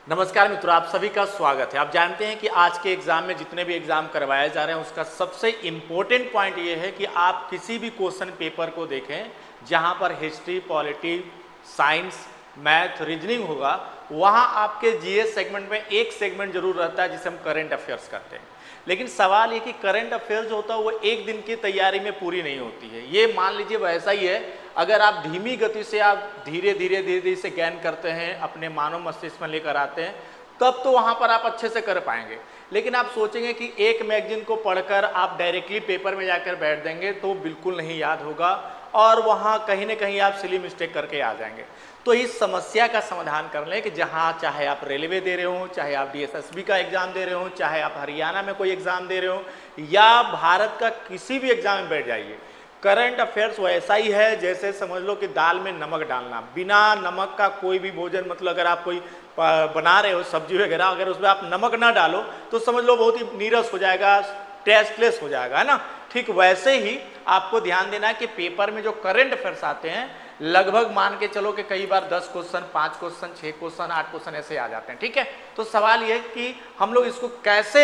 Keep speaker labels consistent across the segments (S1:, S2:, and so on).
S1: नमस्कार मित्रों, आप सभी का स्वागत है। आप जानते हैं कि आज के एग्जाम में जितने भी एग्जाम करवाए जा रहे हैं उसका सबसे इम्पोर्टेंट पॉइंट ये है कि आप किसी भी क्वेश्चन पेपर को देखें जहां पर history, polity, science, math, reasoning होगा, वहां आपके जीएस सेगमेंट में एक सेगमेंट जरूर रहता है जिसे हम करंट अफेयर्स कहते हैं। लेकिन सवाल ये कि करंट अफेयर्स जो होता है वो एक दिन की तैयारी में पूरी नहीं होती है। ये मान लीजिए वैसा ही है, अगर आप धीमी गति से आप धीरे धीरे से ज्ञान करते हैं, अपने मानव मस्तिष्क में लेकर आते हैं, तब तो वहाँ पर आप अच्छे से कर पाएंगे। लेकिन आप सोचेंगे कि एक मैगजीन को पढ़कर आप डायरेक्टली पेपर में जाकर बैठ देंगे तो बिल्कुल नहीं याद होगा और वहाँ कहीं ना कहीं आप सिली मिस्टेक करके आ जाएंगे। तो इस समस्या का समाधान कर लें कि जहाँ चाहे आप रेलवे दे रहे हो, चाहे आप डीएसएसबी का एग्ज़ाम दे रहे हो, चाहे आप हरियाणा में कोई एग्ज़ाम दे रहे हो या भारत का किसी भी एग्ज़ाम में बैठ जाइए, करंट अफेयर्स वैसा ही है जैसे समझ लो कि दाल में नमक डालना। बिना नमक का कोई भी भोजन, मतलब अगर आप कोई बना रहे हो सब्जी वगैरह, अगर उसमें आप नमक ना डालो तो समझ लो बहुत ही नीरस हो जाएगा, टेस्टलेस हो जाएगा, है ना। ठीक वैसे ही आपको ध्यान देना है कि पेपर में जो करंट अफेयर्स आते हैं लगभग मान के चलो कि कई बार 10 क्वेश्चन, 5 क्वेश्चन, 6 क्वेश्चन, 8 क्वेश्चन ऐसे आ जाते हैं। ठीक है, तो सवाल यह है कि हम लोग इसको कैसे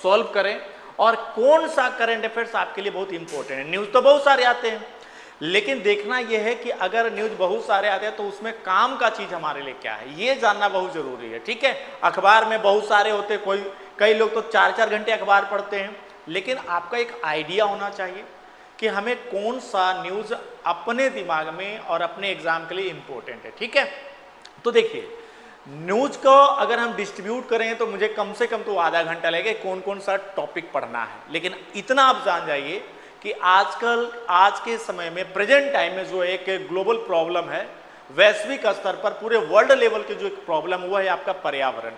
S1: सॉल्व करें और कौन सा करंट अफेयर्स आपके लिए बहुत इंपॉर्टेंट है। न्यूज़ तो बहुत सारे आते हैं, लेकिन देखना यह है कि अगर न्यूज़ बहुत सारे आते हैं तो उसमें काम का चीज़ हमारे लिए क्या है, ये जानना बहुत ज़रूरी है। ठीक है, अखबार में बहुत सारे होते हैं, कई लोग तो 4-4 घंटे अखबार पढ़ते हैं, लेकिन आपका एक आइडिया होना चाहिए कि हमें कौन सा न्यूज़ अपने दिमाग में और अपने एग्जाम के लिए इम्पोर्टेंट है। ठीक है, तो देखिए न्यूज को अगर हम डिस्ट्रीब्यूट करें तो मुझे कम से कम तो आधा घंटा लगेगा कौन कौन सा टॉपिक पढ़ना है। लेकिन इतना आप जान जाइए कि आजकल आज के समय में प्रेजेंट टाइम में जो एक ग्लोबल प्रॉब्लम है, वैश्विक स्तर पर पूरे वर्ल्ड लेवल की जो एक प्रॉब्लम हुआ है आपका पर्यावरण,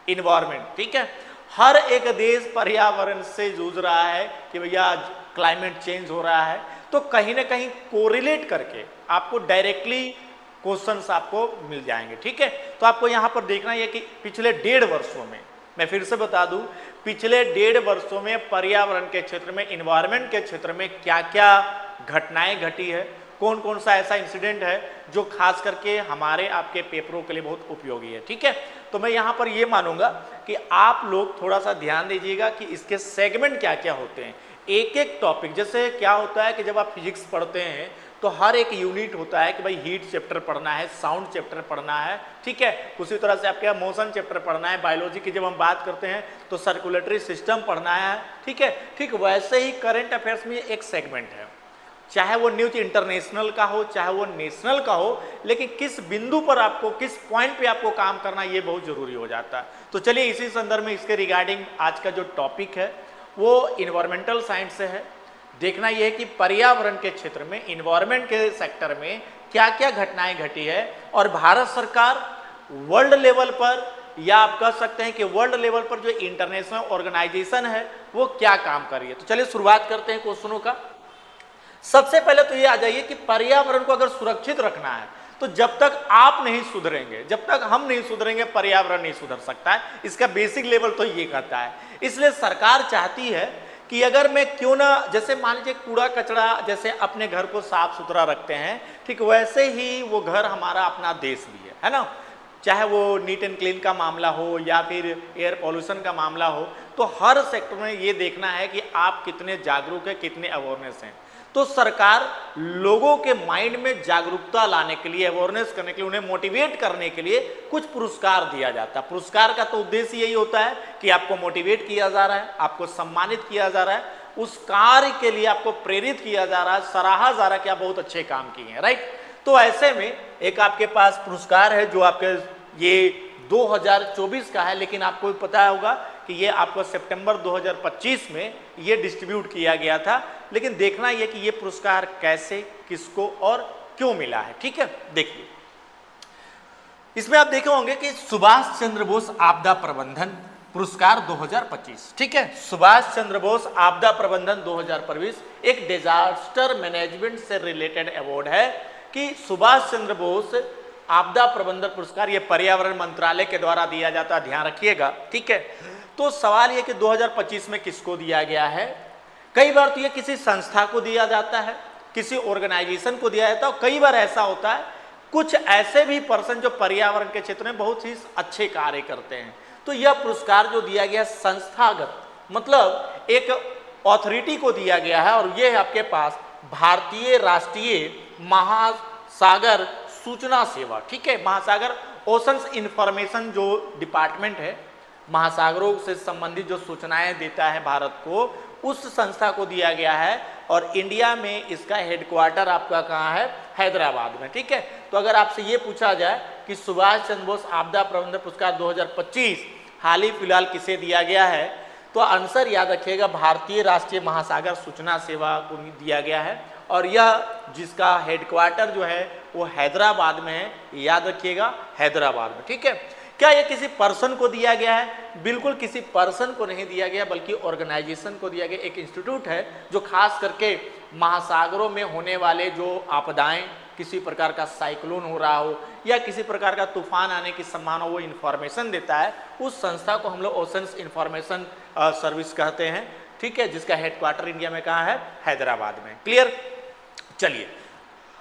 S1: इन्वायरमेंट। ठीक है, हर एक देश पर्यावरण से जूझ रहा है कि भैया क्लाइमेट चेंज हो रहा है, तो कहीं ना कहीं कोरिलेट करके आपको डायरेक्टली क्वेश्चंस आपको मिल जाएंगे। ठीक है, तो आपको यहाँ पर देखना है कि पिछले 1.5 वर्षों में, मैं फिर से बता दूं, पिछले 1.5 वर्षों में पर्यावरण के क्षेत्र में, इन्वायरमेंट के क्षेत्र में क्या क्या घटनाएं घटी है, कौन कौन सा ऐसा इंसिडेंट है जो खास करके हमारे आपके पेपरों के लिए बहुत उपयोगी है। ठीक है, तो मैं यहाँ पर ये मानूंगा कि आप लोग थोड़ा सा ध्यान दीजिएगा कि इसके सेगमेंट क्या क्या होते हैं। एक एक टॉपिक, जैसे क्या होता है कि जब आप फिजिक्स पढ़ते हैं तो हर एक यूनिट होता है कि भाई हीट चैप्टर पढ़ना है, साउंड चैप्टर पढ़ना है। ठीक है, उसी तरह से आपके मोशन चैप्टर पढ़ना है। बायोलॉजी की जब हम बात करते हैं तो सर्कुलेटरी सिस्टम पढ़ना है। ठीक है, ठीक वैसे ही करंट अफेयर्स में एक सेगमेंट है, चाहे वो न्यूज इंटरनेशनल का हो चाहे वो नेशनल का हो, लेकिन किस बिंदु पर आपको, किस पॉइंट पे आपको काम करना, ये बहुत जरूरी हो जाता है। तो चलिए इसी संदर्भ में इसके रिगार्डिंग आज का जो टॉपिक है वो इन्वायरमेंटल साइंस से है। देखना यह है कि पर्यावरण के क्षेत्र में, इन्वायरमेंट के सेक्टर में क्या क्या घटनाएं घटी है और भारत सरकार वर्ल्ड लेवल पर, या आप कह सकते हैं कि वर्ल्ड लेवल पर जो इंटरनेशनल ऑर्गेनाइजेशन है वो क्या काम कर रही है। तो चलिए शुरुआत करते हैं क्वेश्चनों का। सबसे पहले तो ये आ जाइए कि पर्यावरण को अगर सुरक्षित रखना है तो जब तक आप नहीं सुधरेंगे, जब तक हम नहीं सुधरेंगे, पर्यावरण नहीं सुधर सकता है। इसका बेसिक लेवल तो ये कहता है। इसलिए सरकार चाहती है कि अगर मैं क्यों ना, जैसे मान लीजिए कूड़ा कचरा जैसे अपने घर को साफ सुथरा रखते हैं, ठीक वैसे ही वो घर हमारा अपना देश भी है ना। चाहे वो नीट एंड क्लीन का मामला हो या फिर एयर पॉल्यूशन का मामला हो, तो हर सेक्टर में ये देखना है कि आप कितने जागरूक हैं, कितने अवेयरनेस हैं। तो सरकार लोगों के माइंड में जागरूकता लाने के लिए, अवेयरनेस करने के लिए, उन्हें मोटिवेट करने के लिए कुछ पुरस्कार दिया जाता है। पुरस्कार का तो उद्देश्य यही होता है कि आपको मोटिवेट किया जा रहा है, आपको सम्मानित किया जा रहा है, उस कार्य के लिए आपको प्रेरित किया जा रहा है, सराहा जा रहा है कि आप बहुत अच्छे काम किए हैं, राइट। तो ऐसे में एक आपके पास पुरस्कार है जो आपके ये 2024 का है, लेकिन आपको पता होगा कि ये आपको सितंबर 2025 में ये डिस्ट्रीब्यूट किया गया था। लेकिन देखना यह कि ये पुरस्कार कैसे, किसको और क्यों मिला है। ठीक है, देखिए इसमें आप देखे होंगे कि सुभाष चंद्र बोस आपदा प्रबंधन पुरस्कार 2025। ठीक है, सुभाष चंद्र बोस आपदा प्रबंधन 2025 एक डिजास्टर मैनेजमेंट से रिलेटेड अवार्ड है कि सुभाष चंद्र बोस आपदा प्रबंधन पुरस्कार, ये पर्यावरण मंत्रालय के द्वारा दिया जाता है, ध्यान रखिएगा। ठीक है, तो सवाल ये कि 2025 में किसको दिया गया है। कई बार तो ये किसी संस्था को दिया जाता है, किसी ऑर्गेनाइजेशन को दिया जाता है, और कई बार ऐसा होता है कुछ ऐसे भी पर्सन जो पर्यावरण के क्षेत्र में बहुत ही अच्छे कार्य करते हैं। तो यह पुरस्कार जो दिया गया संस्थागत, मतलब एक अथॉरिटी को दिया गया है, और यह है आपके पास भारतीय राष्ट्रीय महासागर सूचना सेवा। ठीक है, महासागर ओशंस इंफॉर्मेशन जो डिपार्टमेंट है, महासागरों से संबंधित जो सूचनाएं देता है भारत को, उस संस्था को दिया गया है। और इंडिया में इसका हेडक्वार्टर आपका कहाँ है? हैदराबाद में। ठीक है, तो अगर आपसे ये पूछा जाए कि सुभाष चंद्र बोस आपदा प्रबंधन पुरस्कार 2025 हाल ही फिलहाल किसे दिया गया है, तो आंसर याद रखिएगा भारतीय राष्ट्रीय महासागर सूचना सेवा को दिया गया है। और यह जिसका हेडक्वार्टर जो है वो हैदराबाद में है, याद रखिएगा हैदराबाद में। ठीक है, क्या ये किसी पर्सन को दिया गया है? बिल्कुल किसी पर्सन को नहीं दिया गया, बल्कि ऑर्गेनाइजेशन को दिया गया। एक इंस्टीट्यूट है जो खास करके महासागरों में होने वाले जो आपदाएं, किसी प्रकार का साइक्लोन हो रहा हो या किसी प्रकार का तूफान आने की संभावना, वो इन्फॉर्मेशन देता है। उस संस्था को हम लोग ओशंस इंफॉर्मेशन सर्विस कहते हैं। ठीक है, जिसका हेडक्वार्टर इंडिया में कहाँ है? हैदराबाद में। क्लियर? चलिए,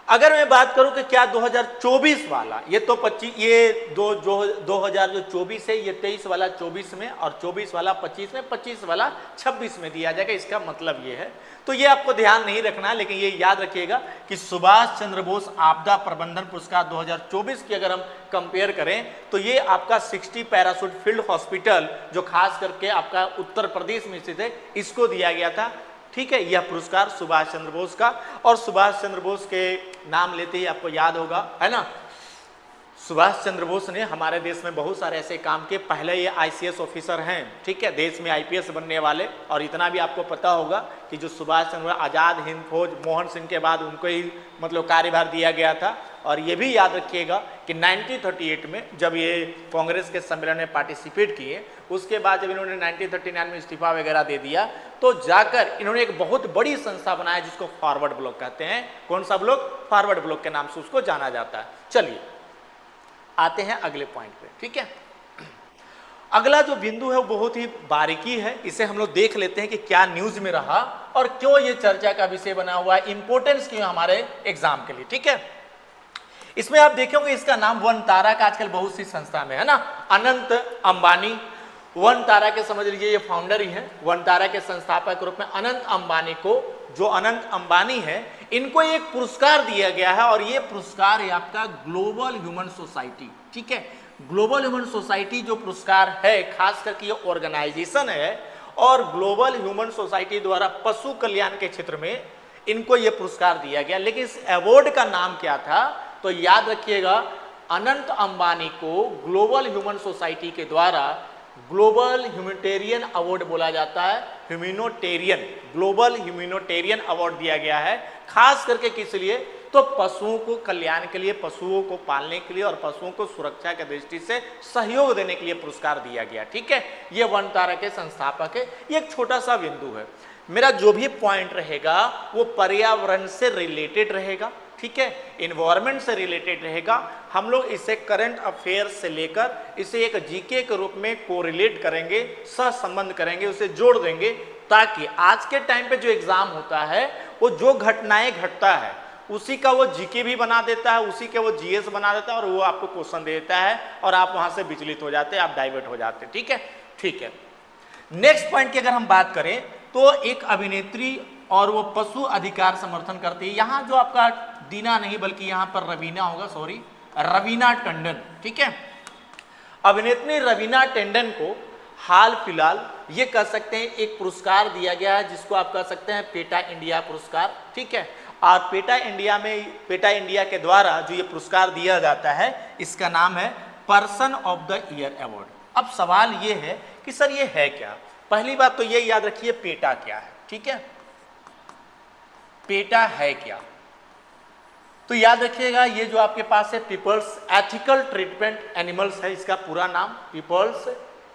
S1: अगर मैं बात करूं कि क्या 2024 वाला, ये तो 25, ये 2024 है, ये 23 वाला 24 में, और 24 वाला 25 में, 25 वाला 26 में दिया जाएगा, इसका मतलब ये है। तो ये आपको ध्यान नहीं रखना है, लेकिन ये याद रखिएगा कि सुभाष चंद्र बोस आपदा प्रबंधन पुरस्कार 2024 की अगर हम कंपेयर करें तो ये आपका 60 पैराशूट फील्ड हॉस्पिटल जो खास करके आपका उत्तर प्रदेश में स्थित है, इसको दिया गया था। ठीक है, यह पुरस्कार सुभाष चंद्र बोस का, और सुभाष चंद्र बोस के नाम लेते ही आपको याद होगा, है ना, सुभाष चंद्र बोस ने हमारे देश में बहुत सारे ऐसे काम किए। पहले ये आईसीएस ऑफिसर हैं, ठीक है, देश में आईपीएस बनने वाले। और इतना भी आपको पता होगा कि जो सुभाष चंद्र आज़ाद हिंद फौज मोहन सिंह के बाद उनको ही मतलब कार्यभार दिया गया था। और ये भी याद रखिएगा कि 1938 में जब ये कांग्रेस के सम्मेलन में पार्टिसिपेट किए, उसके बाद जब इन्होंने 1939 में इस्तीफा वगैरह दे दिया, तो जाकर इन्होंने एक बहुत बड़ी संस्था बनाया जिसको फॉरवर्ड ब्लॉक कहते हैं। कौन सा ब्लॉक? फॉरवर्ड ब्लॉक के नाम से उसको जाना जाता है। चलिए आते हैं अगले पॉइंट पे। ठीक है, अगला जो बिंदु है वो बहुत ही बारीकी है, इसे हम लोग देख लेते हैं कि क्या न्यूज में रहा और क्यों ये चर्चा का विषय बना हुआ है, इंपॉर्टेंस क्यों हमारे एग्जाम के लिए। ठीक है, इसमें आप देखेंगे इसका नाम वन तारा का आजकल बहुत सी संस्था में है ना, अनंत अंबानी वन तारा के समझ लीजिए ये फाउंडर ही है। वन तारा के संस्थापक के रूप में अनंत अंबानी को, जो अनंत अंबानी है, इनको एक पुरस्कार दिया गया है। और ये पुरस्कार है आपका ग्लोबल ह्यूमन सोसाइटी। ठीक है, ग्लोबल ह्यूमन सोसाइटी जो पुरस्कार है, खास करके ये ऑर्गेनाइजेशन है, और ग्लोबल ह्यूमन सोसाइटी द्वारा पशु कल्याण के क्षेत्र में इनको ये पुरस्कार दिया गया। लेकिन इस अवार्ड का नाम क्या था? तो याद रखिएगा, अनंत अंबानी को ग्लोबल ह्यूमन सोसाइटी के द्वारा ग्लोबल ह्यूमैनिटेरियन अवार्ड बोला जाता है। ह्यूमैनिटेरियन, ग्लोबल ह्यूमैनिटेरियन अवार्ड दिया गया है, खास करके किस लिए? तो पशुओं को कल्याण के लिए, पशुओं को पालने के लिए और पशुओं को सुरक्षा के दृष्टि से सहयोग देने के लिए पुरस्कार दिया गया। ठीक है, ये वन तारा के संस्थापक है। ये एक छोटा सा बिंदु है। मेरा जो भी पॉइंट रहेगा वो पर्यावरण से रिलेटेड रहेगा। ठीक है, इन्वायरमेंट से रिलेटेड रहेगा। हम लोग इसे करंट अफेयर्स से लेकर इसे एक जीके के रूप में कोरिलेट करेंगे, सहसंबंध करेंगे, उसे जोड़ देंगे, ताकि आज के टाइम पे जो एग्जाम होता है वो जो घटनाएं घटता है उसी का वो जीके भी बना देता है, उसी के वो जीएस बना देता है, और वो आपको क्वेश्चन दे देता है और आप वहां से विचलित हो जाते हैं, आप डाइवर्ट हो जाते हैं। ठीक है, ठीक है। नेक्स्ट पॉइंट की अगर हम बात करें तो एक अभिनेत्री और वो पशु अधिकार समर्थन करती है। यहाँ जो आपका दीना नहीं बल्कि यहाँ पर रवीना होगा, सॉरी, रवीना टंडन। ठीक है, अभिनेत्री रवीना टंडन को हाल फिलहाल ये कह सकते हैं एक पुरस्कार दिया गया है जिसको आप कह सकते हैं पेटा इंडिया पुरस्कार। ठीक है, और पेटा इंडिया के द्वारा जो ये पुरस्कार दिया जाता है इसका नाम है person of the year award. अब सवाल ये है कि सर ये है क्या? पहली बात तो ये याद रखिए पेटा क्या है। ठीक है, पेटा है क्या? तो याद रखिएगा ये जो आपके पास है पीपल्स एथिकल ट्रीटमेंट एनिमल्स है, इसका पूरा नाम पीपल्स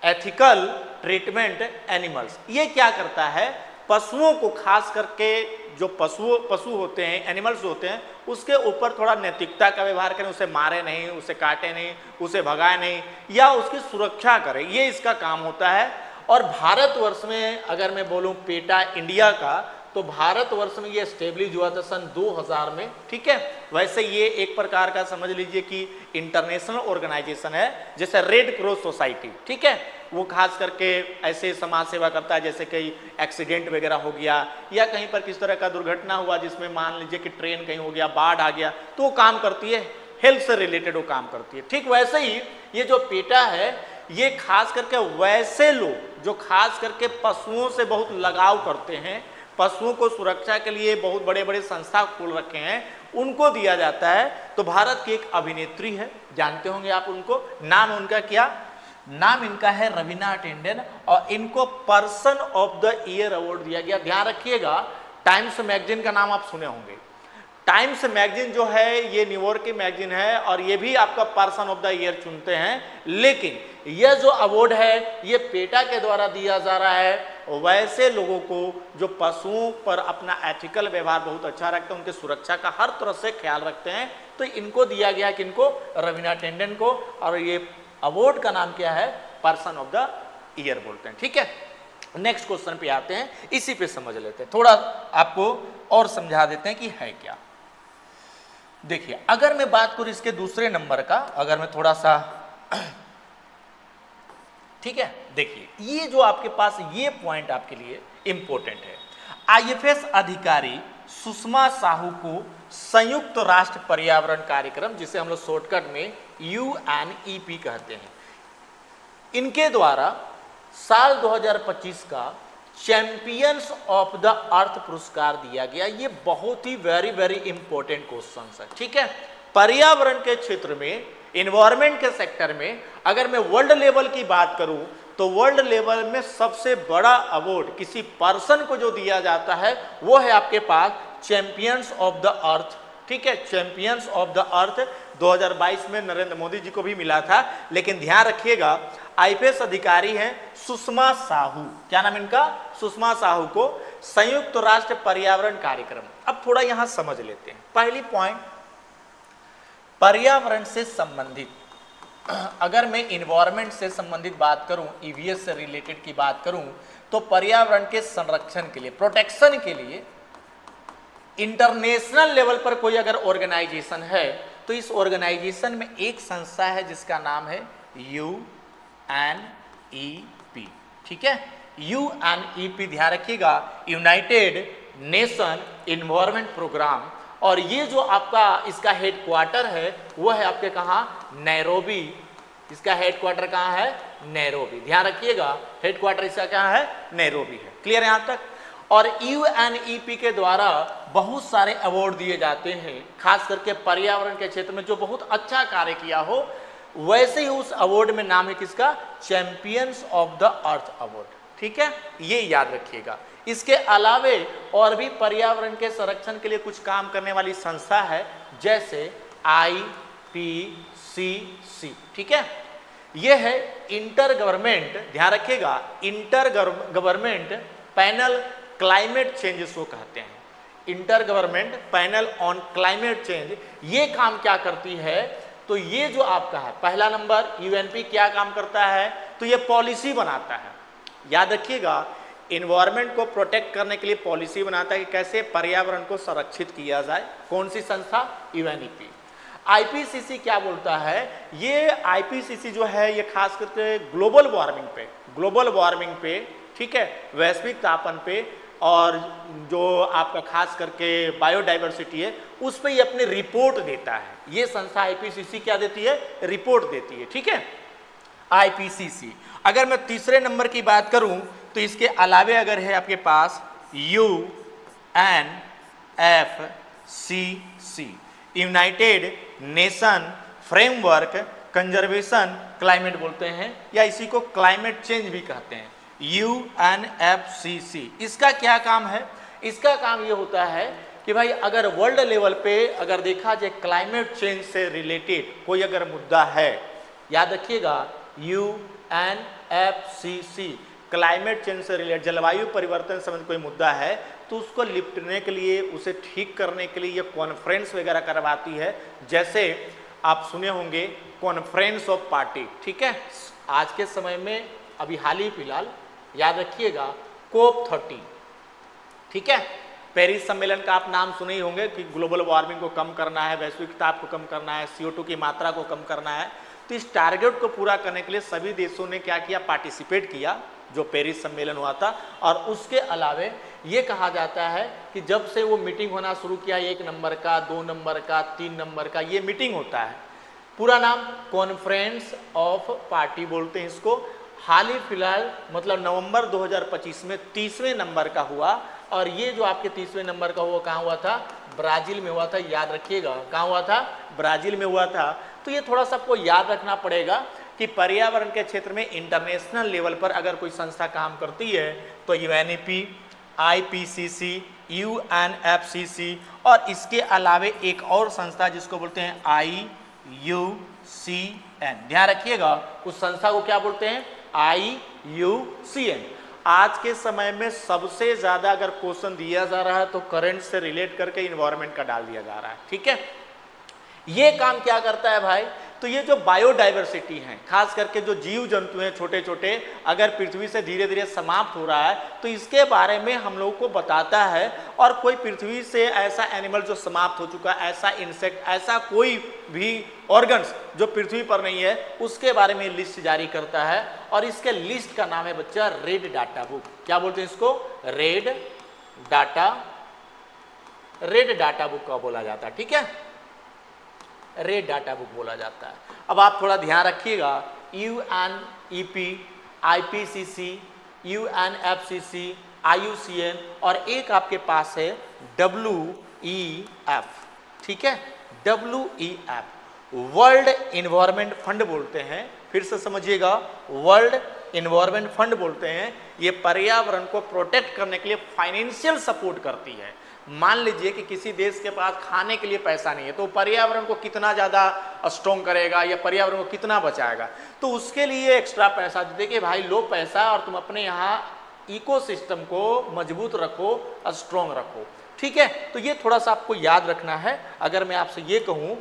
S1: एथिकल ट्रीटमेंट एनिमल्स। ये क्या करता है? पशुओं को, खास करके जो पशु होते हैं, एनिमल्स होते हैं, उसके ऊपर थोड़ा नैतिकता का व्यवहार करें, उसे मारे नहीं, उसे काटे नहीं, उसे भगाए नहीं, या उसकी सुरक्षा करें, ये इसका काम होता है। और भारतवर्ष में अगर मैं बोलूं पेटा इंडिया का, तो भारतवर्ष में ये स्टेब्लिश हुआ था सन 2000 में, ठीक है। वैसे ये एक प्रकार का समझ लीजिए कि इंटरनेशनल ऑर्गेनाइजेशन है, जैसे रेड क्रॉस सोसाइटी, ठीक है। वो खास करके ऐसे समाज सेवा करता है, जैसे कहीं एक्सीडेंट वगैरह हो गया या कहीं पर किस तरह का दुर्घटना हुआ जिसमें मान लीजिए कि ट्रेन कहीं हो गया, बाढ़ आ गया, तो वो काम करती है, हेल्थ से रिलेटेड वो काम करती है। ठीक वैसे ही ये जो पेटा है ये खास करके वैसे लोग जो खास करके पशुओं से बहुत लगाव करते हैं, पशुओं को सुरक्षा के लिए बहुत बड़े बड़े संस्था खोल रखे हैं, उनको दिया जाता है। तो भारत की एक अभिनेत्री है, जानते होंगे आप उनको, नाम उनका क्या, नाम इनका है रवीना टंडन, और इनको person of the year award दिया गया। ध्यान रखिएगा, टाइम्स मैगजीन का नाम आप सुने होंगे। टाइम्स मैगजीन जो है ये न्यूयॉर्क की मैगजीन है और ये भी आपका पर्सन ऑफ द ईयर चुनते हैं, लेकिन यह जो अवार्ड है ये पेटा के द्वारा दिया जा रहा है वैसे लोगों को जो पशुओं पर अपना एथिकल व्यवहार बहुत अच्छा रखते हैं, उनके सुरक्षा का हर तरह से ख्याल रखते हैं। तो इनको दिया गया कि इनको रवीना टंडन को, और ये अवार्ड का नाम क्या है, पर्सन ऑफ द ईयर बोलते हैं, ठीक है। नेक्स्ट क्वेश्चन पे आते हैं, इसी पे समझ लेते हैं, थोड़ा आपको और समझा देते हैं कि है क्या। देखिए अगर मैं बात करूं इसके दूसरे नंबर का, अगर मैं थोड़ा सा ठीक है, देखिए ये जो आपके पास ये पॉइंट आपके लिए इंपॉर्टेंट है। आईएफएस अधिकारी सुषमा साहू को संयुक्त राष्ट्र पर्यावरण कार्यक्रम, जिसे हम लोग शॉर्टकट में UNEP कहते हैं, इनके द्वारा साल 2025 का चैंपियंस ऑफ द अर्थ पुरस्कार दिया गया। ये बहुत ही वेरी इंपॉर्टेंट क्वेश्चन है, ठीक है। पर्यावरण के क्षेत्र में, इन्वायरमेंट के सेक्टर में अगर मैं वर्ल्ड लेवल की बात करूं तो वर्ल्ड लेवल में सबसे बड़ा अवार्ड किसी पर्सन को जो दिया जाता है वो है आपके पास चैंपियंस ऑफ द अर्थ, ठीक है। चैंपियंस ऑफ द अर्थ 2022 में नरेंद्र मोदी जी को भी मिला था, लेकिन ध्यान रखिएगा आईपीएस अधिकारी हैं सुषमा साहू, क्या नाम इनका, सुषमा साहू को संयुक्त राष्ट्र पर्यावरण कार्यक्रम। अब थोड़ा यहां समझ लेते हैं। पहली पॉइंट, पर्यावरण से संबंधित, अगर मैं इन्वायरमेंट से संबंधित बात करूं, ईवीएस से रिलेटेड की बात करूं, तो पर्यावरण के संरक्षण के लिए, प्रोटेक्शन के लिए इंटरनेशनल लेवल पर कोई अगर ऑर्गेनाइजेशन है तो इस ऑर्गेनाइजेशन में एक संस्था है जिसका नाम है UNEP, ठीक है। UNEP ध्यान रखिएगा, यूनाइटेड नेशन इन्वायरमेंट प्रोग्राम, और ये जो आपका इसका हेडक्वार्टर है वो है आपके कहाँ, नैरोबी। इसका हेडक्वार्टर कहाँ है, नैरोबी। ध्यान रखिएगा हेडक्वार्टर इसका कहाँ है, नैरोबी है। क्लियर है यहाँ तक। और UNEP के द्वारा बहुत सारे अवार्ड दिए जाते हैं, खास करके पर्यावरण के क्षेत्र में जो बहुत अच्छा कार्य किया हो, वैसे ही उस अवार्ड में नाम है किसका, champions of the earth award, ठीक है। ये याद रखिएगा। इसके अलावे और भी पर्यावरण के संरक्षण के लिए कुछ काम करने वाली संस्था है, जैसे IPCC, ठीक है। ये है इंटर गवर्नमेंट, ध्यान रखिएगा, inter government panel climate change इसको कहते हैं, inter government panel on climate change. ये काम क्या करती है, तो ये जो आपका है पहला नंबर UNP क्या काम करता है, तो ये पॉलिसी बनाता है। याद रखिएगा, इन्वायरमेंट को प्रोटेक्ट करने के लिए पॉलिसी बनाता है कि कैसे पर्यावरण को संरक्षित किया जाए। कौन सी संस्था, UNEP। IPCC क्या बोलता है, ये IPCC जो है ये खास करके ग्लोबल वार्मिंग पे, ठीक है, वैश्विक तापन पे, और जो आपका खास करके बायोडाइवर्सिटी है उस पर ये अपनी रिपोर्ट देता है। ये संस्था IPCC क्या देती है, रिपोर्ट देती है, ठीक है, IPCC। अगर मैं तीसरे नंबर की बात करूं तो इसके अलावे अगर है आपके पास UNFCCC, United nation framework conservation climate बोलते हैं, या इसी को क्लाइमेट चेंज भी कहते हैं, UNFCC। इसका क्या काम है, इसका काम ये होता है कि भाई अगर वर्ल्ड लेवल पे अगर देखा जाए क्लाइमेट चेंज से रिलेटेड कोई अगर मुद्दा है, याद रखिएगा UNFCC क्लाइमेट चेंज से रिलेटेड, जलवायु परिवर्तन से संबंधित कोई मुद्दा है तो उसको निपटने के लिए, उसे ठीक करने के लिए ये कॉन्फ्रेंस वगैरह करवाती है। जैसे आप सुने होंगे कॉन्फ्रेंस ऑफ पार्टी, ठीक है। आज के समय में अभी हाल ही फिलहाल याद रखिएगा COP30, ठीक है, पेरिस सम्मेलन का आप नाम सुने ही होंगे कि ग्लोबल वार्मिंग को कम करना है, वैश्विक ताप को कम करना है, CO2 की मात्रा को कम करना है। तो इस टारगेट को पूरा करने के लिए सभी देशों ने क्या किया, पार्टिसिपेट किया जो पेरिस सम्मेलन हुआ था। और उसके अलावे ये कहा जाता है कि जब से वो मीटिंग होना शुरू किया, 1 नंबर का, 2 नंबर का, 3 नंबर का ये मीटिंग होता है, पूरा नाम कॉन्फ्रेंस ऑफ पार्टी बोलते हैं इसको। हाल ही फिलहाल मतलब नवंबर 2025 में 30वें नंबर का हुआ। और ये जो आपके 30वें नंबर का हुआ कहाँ हुआ था, ब्राजील में हुआ था, याद रखिएगा कहाँ हुआ था, ब्राजील में हुआ था। तो ये थोड़ा सा आपको याद रखना पड़ेगा कि पर्यावरण के क्षेत्र में इंटरनेशनल लेवल पर अगर कोई संस्था काम करती है तो UNEP, IPCC, UNFCCC और इसके अलावे एक और संस्था जिसको बोलते हैं IUCN। ध्यान रखिएगा उस संस्था को क्या बोलते हैं, IUCN। आज के समय में सबसे ज्यादा अगर क्वेश्चन दिया जा रहा है तो करंट से रिलेट करके इन्वायरमेंट का डाल दिया जा रहा है। ठीक है, ये काम क्या करता है भाई, तो ये जो बायोडाइवर्सिटी है, खास करके जो जीव जंतु हैं छोटे छोटे, अगर पृथ्वी से धीरे धीरे समाप्त हो रहा है तो इसके बारे में हम लोगों को बताता है। और कोई पृथ्वी से ऐसा एनिमल जो समाप्त हो चुका है, ऐसा इंसेक्ट, ऐसा कोई भी ऑर्गन्स जो पृथ्वी पर नहीं है, उसके बारे में लिस्ट जारी करता है। और इसके लिस्ट का नाम है बच्चा रेड डाटा बुक। क्या बोलते हैं इसको, रेड डाटा बुक का बोला जाता है। ठीक है, रेड डाटा बुक बोला जाता है। अब आप थोड़ा ध्यान रखिएगा, UNEP, IPCC, UNFCC, IUCN और एक आपके पास है WEF। ठीक है, WEF वर्ल्ड इन्वायरमेंट फंड बोलते हैं। फिर से समझिएगा, वर्ल्ड इन्वायरमेंट फंड बोलते हैं। ये पर्यावरण को प्रोटेक्ट करने के लिए फाइनेंशियल सपोर्ट करती है। मान लीजिए कि किसी देश के पास खाने के लिए पैसा नहीं है तो पर्यावरण को कितना ज़्यादा स्ट्रॉन्ग करेगा या पर्यावरण को कितना बचाएगा, तो उसके लिए एक्स्ट्रा पैसा देते कि भाई लो पैसा और तुम अपने यहाँ इकोसिस्टम को मजबूत रखो, स्ट्रॉन्ग रखो। ठीक है, तो ये थोड़ा सा आपको याद रखना है। अगर मैं आपसे ये कहूँ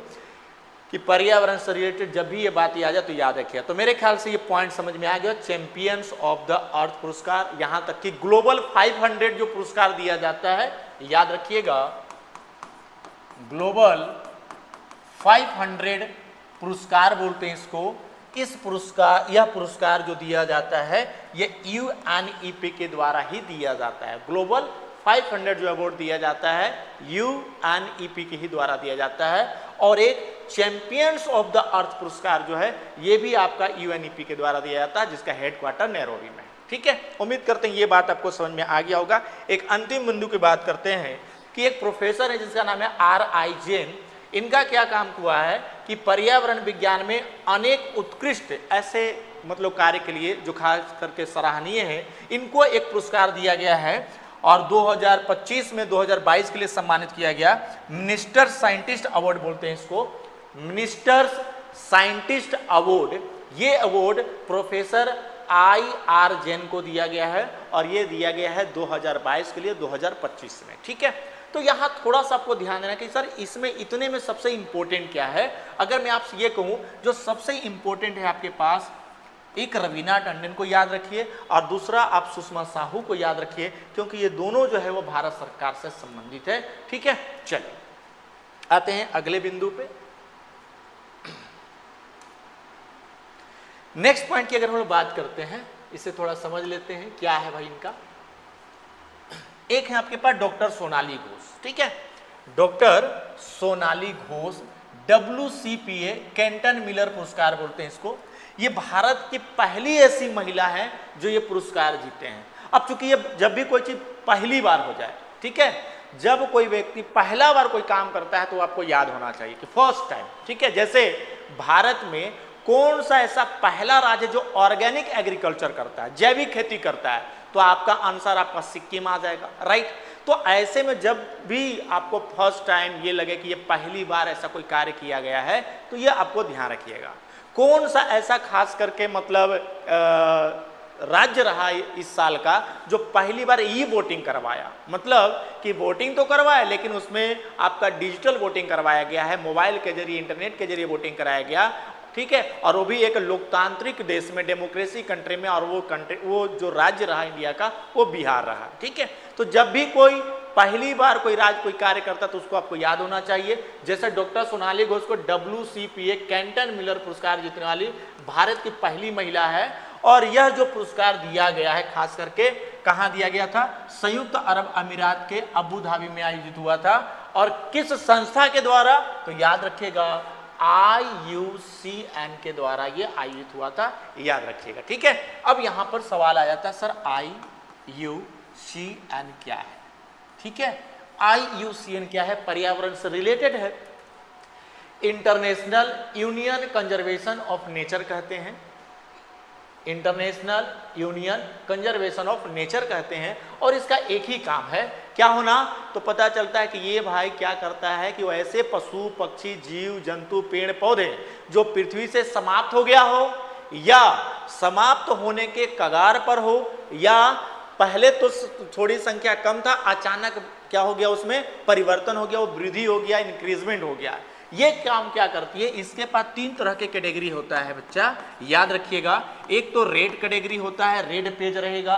S1: कि पर्यावरण से रिलेटेड जब भी ये बात आ जाए तो याद रखिए। तो मेरे ख्याल से ये पॉइंट समझ में आ गया। चैंपियंस ऑफ द अर्थ पुरस्कार, यहाँ तक कि ग्लोबल 500 जो पुरस्कार दिया जाता है, याद रखिएगा ग्लोबल 500 पुरस्कार बोलते हैं इसको। इस पुरस्कार, यह पुरस्कार जो दिया जाता है ये UNEP के द्वारा ही दिया जाता है। ग्लोबल 500 जो अवार्ड दिया जाता है UNEP के ही द्वारा दिया जाता है। और एक चैंपियंस ऑफ द अर्थ पुरस्कार जो है ये भी आपका UNEP के द्वारा दिया जाता है, जिसका हेडक्वार्टर नैरोबी में। ठीक है, उम्मीद करते हैं ये बात आपको समझ में आ गया होगा। एक अंतिम बिंदु की बात करते हैं कि एक प्रोफेसर है जिसका नाम है R.I. जैन। इनका क्या काम हुआ है कि पर्यावरण विज्ञान में अनेक उत्कृष्ट ऐसे मतलब कार्य के लिए जो खास करके सराहनीय है, इनको एक पुरस्कार दिया गया है। और 2025 में 2022 के लिए सम्मानित किया गया। मिनिस्टर साइंटिस्ट अवार्ड बोलते हैं इसको, मिनिस्टर्स साइंटिस्ट अवार्ड। ये अवार्ड प्रोफेसर I.R. जैन को दिया गया है और ये दिया गया है 2022 के लिए 2025 में। ठीक है, तो यहाँ थोड़ा सा आपको ध्यान देना कि सर इसमें इतने में सबसे इंपॉर्टेंट क्या है। अगर मैं आपसे ये कहूँ जो सबसे इंपॉर्टेंट है आपके पास, एक रवीना टंडन को याद रखिए और दूसरा आप सुषमा साहू को याद रखिए, क्योंकि ये दोनों जो है वो भारत सरकार से संबंधित है। ठीक है, चलिए आते हैं अगले बिंदु पे। नेक्स्ट पॉइंट की अगर हम लोग बात करते हैं, इसे थोड़ा समझ लेते हैं क्या है भाई इनका। एक है आपके पास डॉक्टर सोनाली घोष। ठीक है, doctor Sonali Ghosh WCPA Canton Miller पुरस्कार बोलते हैं इसको। ये भारत की पहली ऐसी महिला है जो ये पुरस्कार जीते हैं। अब चूंकि ये जब भी कोई चीज पहली बार हो जाए, ठीक है, जब कोई व्यक्ति पहला बार कोई काम करता है तो आपको याद होना चाहिए कि फर्स्ट टाइम। ठीक है, जैसे भारत में कौन सा ऐसा पहला राज्य जो ऑर्गेनिक एग्रीकल्चर करता है, जैविक खेती करता है, तो आपका आंसर आपका सिक्किम आ जाएगा, राइट। तो ऐसे में जब भी आपको फर्स्ट टाइम ये लगे कि ये पहली बार ऐसा कोई कार्य किया गया है तो ये आपको ध्यान रखिएगा। कौन सा ऐसा खास करके मतलब राज्य रहा इस साल का जो पहली बार ई वोटिंग करवाया, मतलब कि वोटिंग तो करवाया लेकिन उसमें आपका डिजिटल वोटिंग करवाया गया है, मोबाइल के जरिए, इंटरनेट के जरिए वोटिंग कराया गया। ठीक है, और वो भी एक लोकतांत्रिक देश में, डेमोक्रेसी कंट्री में, और वो जो राज्य रहा इंडिया का वो बिहार रहा। ठीक है, तो जब भी कोई पहली बार कोई कार्य करता तो उसको आपको याद होना चाहिए। जैसे डॉक्टर सोनाली घोष को WCPA कैंटन मिलर पुरस्कार जीतने वाली भारत की पहली महिला है। और यह जो पुरस्कार दिया गया है खास करके कहाँ दिया गया था? संयुक्त अरब अमीरात के अबू धाबी में आयोजित हुआ था। और किस संस्था के द्वारा? तो याद रखिएगा IUCN के द्वारा ये आयोजित हुआ था, याद रखिएगा। ठीक है, अब यहां पर सवाल आ जाता है सर IUCN क्या है? ठीक है, IUCN क्या है? पर्यावरण से रिलेटेड है। International union conservation of nature कहते हैं, international union conservation of nature कहते हैं। और इसका एक ही काम है, क्या होना? तो पता चलता है कि ये भाई क्या करता है कि वो ऐसे पशु पक्षी जीव जंतु पेड़ पौधे जो पृथ्वी से समाप्त हो गया हो या समाप्त होने के कगार पर हो या पहले तो थोड़ी संख्या कम था, अचानक क्या हो गया, उसमें परिवर्तन हो गया, वो वृद्धि हो गया, इंक्रीजमेंट हो गया। ये काम क्या करती है? इसके पास 3 तरह के कैटेगरी होता है बच्चा, याद रखिएगा। एक तो रेड कैटेगरी होता है, रेड पेज रहेगा।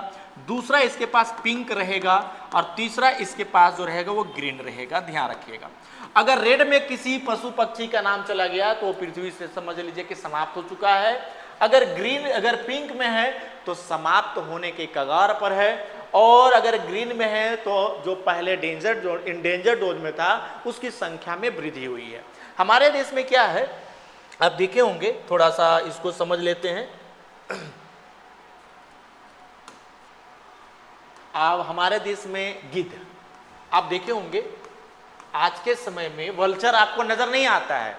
S1: दूसरा इसके पास पिंक रहेगा और तीसरा इसके पास जो रहेगा वो ग्रीन रहेगा, ध्यान रखिएगा। अगर रेड में किसी पशु पक्षी का नाम चला गया तो पृथ्वी से समझ लीजिए कि समाप्त हो चुका है। अगर पिंक में है तो समाप्त होने के कगार पर है। और अगर ग्रीन में है तो जो पहले इंडेंजर डोज में था उसकी संख्या में वृद्धि हुई है। हमारे देश में क्या है, आप देखे होंगे, थोड़ा सा इसको समझ लेते हैं। आप हमारे देश में गिद्ध आप देखे होंगे। आज के समय में वल्चर आपको नजर नहीं आता है।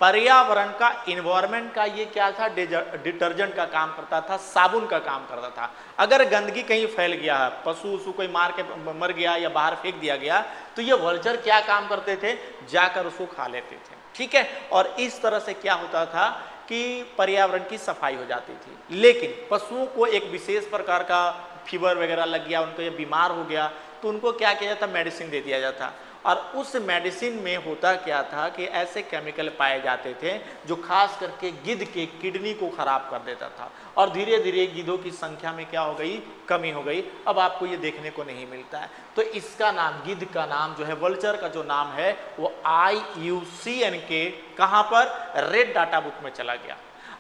S1: पर्यावरण का, इन्वायरमेंट का ये क्या था? डिटर्जेंट का काम करता था, साबुन का काम करता था। अगर गंदगी कहीं फैल गया है, पशु उसको कोई मार के मर गया या बाहर फेंक दिया गया, तो ये वल्चर क्या काम करते थे? जाकर उसको खा लेते थे। ठीक है, और इस तरह से क्या होता था कि पर्यावरण की सफाई हो जाती थी। लेकिन पशुओं को एक विशेष प्रकार का फीवर वगैरह लग गया, उनको ये बीमार हो गया, तो उनको क्या किया जाता? मेडिसिन दे दिया जाता। और उस मेडिसिन में होता क्या था कि ऐसे केमिकल पाए जाते थे जो खास करके गिद्ध के किडनी को खराब कर देता था। और धीरे धीरे गिद्धों की संख्या में क्या हो गई? कमी हो गई। अब आपको ये देखने को नहीं मिलता है। तो इसका नाम, गिद्ध का नाम जो है, वल्चर का जो नाम है वो IUCN के कहाँ पर? रेड डाटा बुक में चला गया।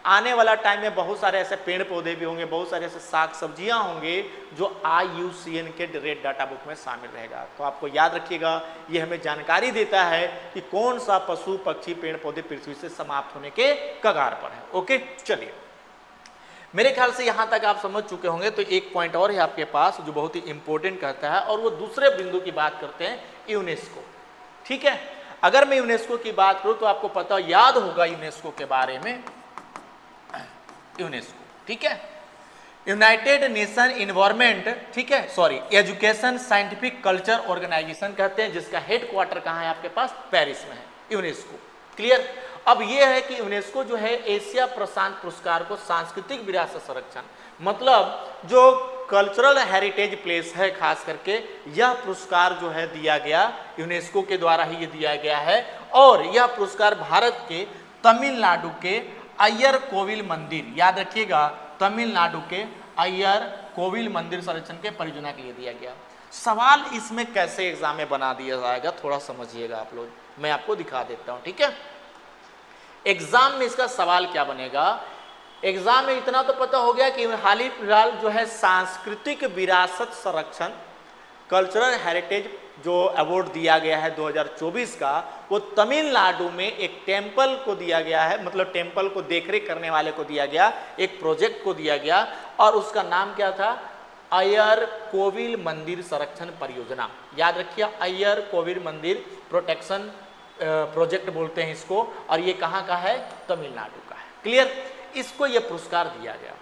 S1: आने वाला टाइम में बहुत सारे ऐसे पेड़ पौधे भी होंगे, बहुत सारे ऐसे साग सब्जियां होंगे जो IUCN के रेड डाटा बुक में शामिल रहेगा। तो आपको याद रखिएगा, ये हमें जानकारी देता है कि कौन सा पशु पक्षी पेड़ पौधे पृथ्वी से समाप्त होने के कगार पर है। ओके, चलिए, मेरे ख्याल से यहां तक आप समझ चुके होंगे। तो एक पॉइंट और है आपके पास जो बहुत ही इंपॉर्टेंट कहता है, और वो दूसरे बिंदु की बात करते हैं, यूनेस्को। ठीक है, अगर मैं यूनेस्को की बात करूं तो आपको पता याद होगा यूनेस्को के बारे में। यूनेस्को, ठीक है, यूनाइटेड नेशन इन्वायरमेंट, ठीक है, sorry, education scientific culture organisation कहते हैं, जिसका हेडक्वार्टर कहाँ है? आपके पास पेरिस में है यूनेस्को। क्लियर? अब यह है कि यूनेस्को जो है एशिया प्रशांत पुरस्कार को सांस्कृतिक विरासत संरक्षण, मतलब जो कल्चरल हेरिटेज प्लेस है खास करके, यह पुरस्कार जो है दिया गया यूनेस्को के द्वारा ही ये दिया गया है। और यह पुरस्कार भारत के तमिलनाडु के अय्यर कोविल मंदिर, याद रखिएगा, तमिलनाडु के अय्यर कोविल मंदिर संरक्षण के परियोजना के लिए दिया गया। सवाल इसमें कैसे एग्जाम में बना दिया जाएगा, थोड़ा समझिएगा आप लोग, मैं आपको दिखा देता हूं। ठीक है, एग्जाम में इसका सवाल क्या बनेगा? एग्जाम में इतना तो पता हो गया कि हाल ही फिलहाल जो है सांस्कृतिक विरासत संरक्षण, कल्चरल हेरिटेज जो अवार्ड दिया गया है 2024 का, वो तमिलनाडु में एक टेम्पल को दिया गया है, मतलब टेम्पल को देखरेख करने वाले को दिया गया, एक प्रोजेक्ट को दिया गया, और उसका नाम क्या था? अय्यर कोविल मंदिर संरक्षण परियोजना। याद रखिए, अय्यर कोविल मंदिर प्रोटेक्शन प्रोजेक्ट बोलते हैं इसको, और ये कहाँ का है? तमिलनाडु का है। क्लियर? इसको ये पुरस्कार दिया गया।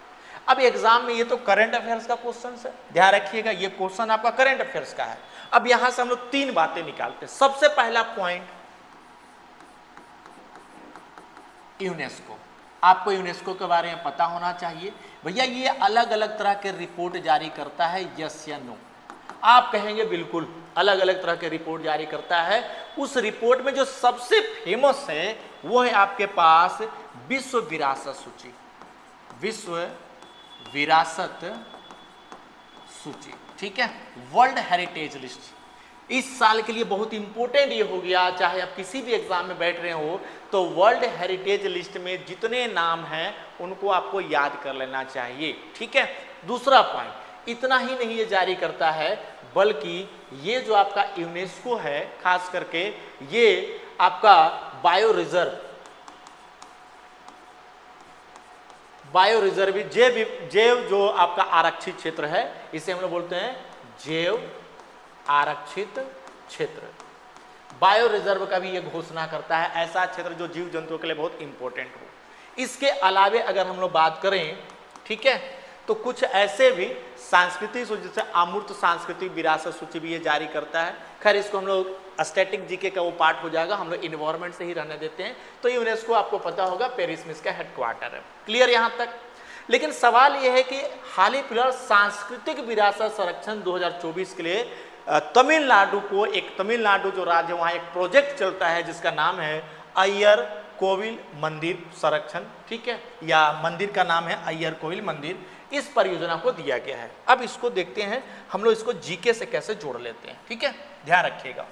S1: अब एग्जाम में ये तो करंट अफेयर्स का क्वेश्चन है, ध्यान रखिएगा, ये क्वेश्चन आपका करंट अफेयर्स का है। अब यहां से हम लोग 3 बातें निकालते हैं। सबसे पहला पॉइंट, यूनेस्को। आपको यूनेस्को के बारे में पता होना चाहिए। भैया ये अलग अलग तरह के रिपोर्ट जारी करता है, यस या नो? आप कहेंगे बिल्कुल, अलग अलग तरह के रिपोर्ट जारी करता है। उस रिपोर्ट में जो सबसे फेमस है वो है आपके पास विश्व विरासत सूची, विश्व विरासत सूची। ठीक है, वर्ल्ड हेरिटेज लिस्ट। इस साल के लिए बहुत इंपॉर्टेंट ये हो गया, चाहे आप किसी भी एग्जाम में बैठ रहे हो तो वर्ल्ड हेरिटेज लिस्ट में जितने नाम हैं उनको आपको याद कर लेना चाहिए। ठीक है। दूसरा पॉइंट, इतना ही नहीं ये जारी करता है बल्कि ये जो आपका यूनेस्को है, खास करके ये आपका बायो रिजर्व जैव जो आपका आरक्षित क्षेत्र है, इसे हम लोग बोलते हैं जैव आरक्षित क्षेत्र। बायो रिजर्व का भी ये घोषणा करता है, ऐसा क्षेत्र जो जीव जंतुओं के लिए बहुत इंपॉर्टेंट हो। इसके अलावे अगर हम लोग बात करें, ठीक है, तो कुछ ऐसे भी सांस्कृतिक, जैसे अमूर्त सांस्कृतिक विरासत सूची भी ये जारी करता है। खैर इसको हम लोग स्टैटिक जीके का वो पार्ट हो जाएगा, हम लोग इन्वायरमेंट से ही रहने देते हैं। तो यूनेस्को आपको पता होगा पेरिस में इसका हेडक्वार्टर है। क्लियर यहाँ तक। लेकिन सवाल यह है कि हाल ही फिलहाल सांस्कृतिक विरासत संरक्षण 2024 के लिए तमिलनाडु को, एक तमिलनाडु जो राज्य है वहाँ एक प्रोजेक्ट चलता है जिसका नाम है अय्यर कोविल मंदिर संरक्षण। ठीक है, या मंदिर का नाम है अय्यर कोविल मंदिर। इस परियोजना को दिया गया है। अब इसको देखते हैं हम लोग इसको जीके से कैसे जोड़ लेते हैं। ठीक है, ध्यान रखिएगा,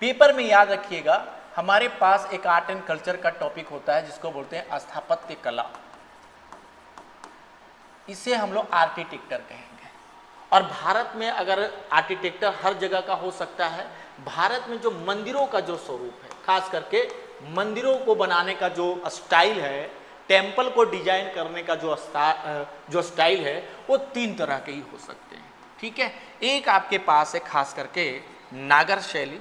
S1: पेपर में याद रखिएगा, हमारे पास एक आर्ट एंड कल्चर का टॉपिक होता है जिसको बोलते हैं स्थापत्य कला। इसे हम लोग आर्किटेक्चर कहेंगे। और भारत में अगर आर्किटेक्चर हर जगह का हो सकता है, भारत में जो मंदिरों का जो स्वरूप है, खास करके मंदिरों को बनाने का जो स्टाइल है, टेम्पल को डिजाइन करने का जो स्टाइल है, वो 3 तरह के ही हो सकते हैं। ठीक है, एक आपके पास है खास करके नागर शैली,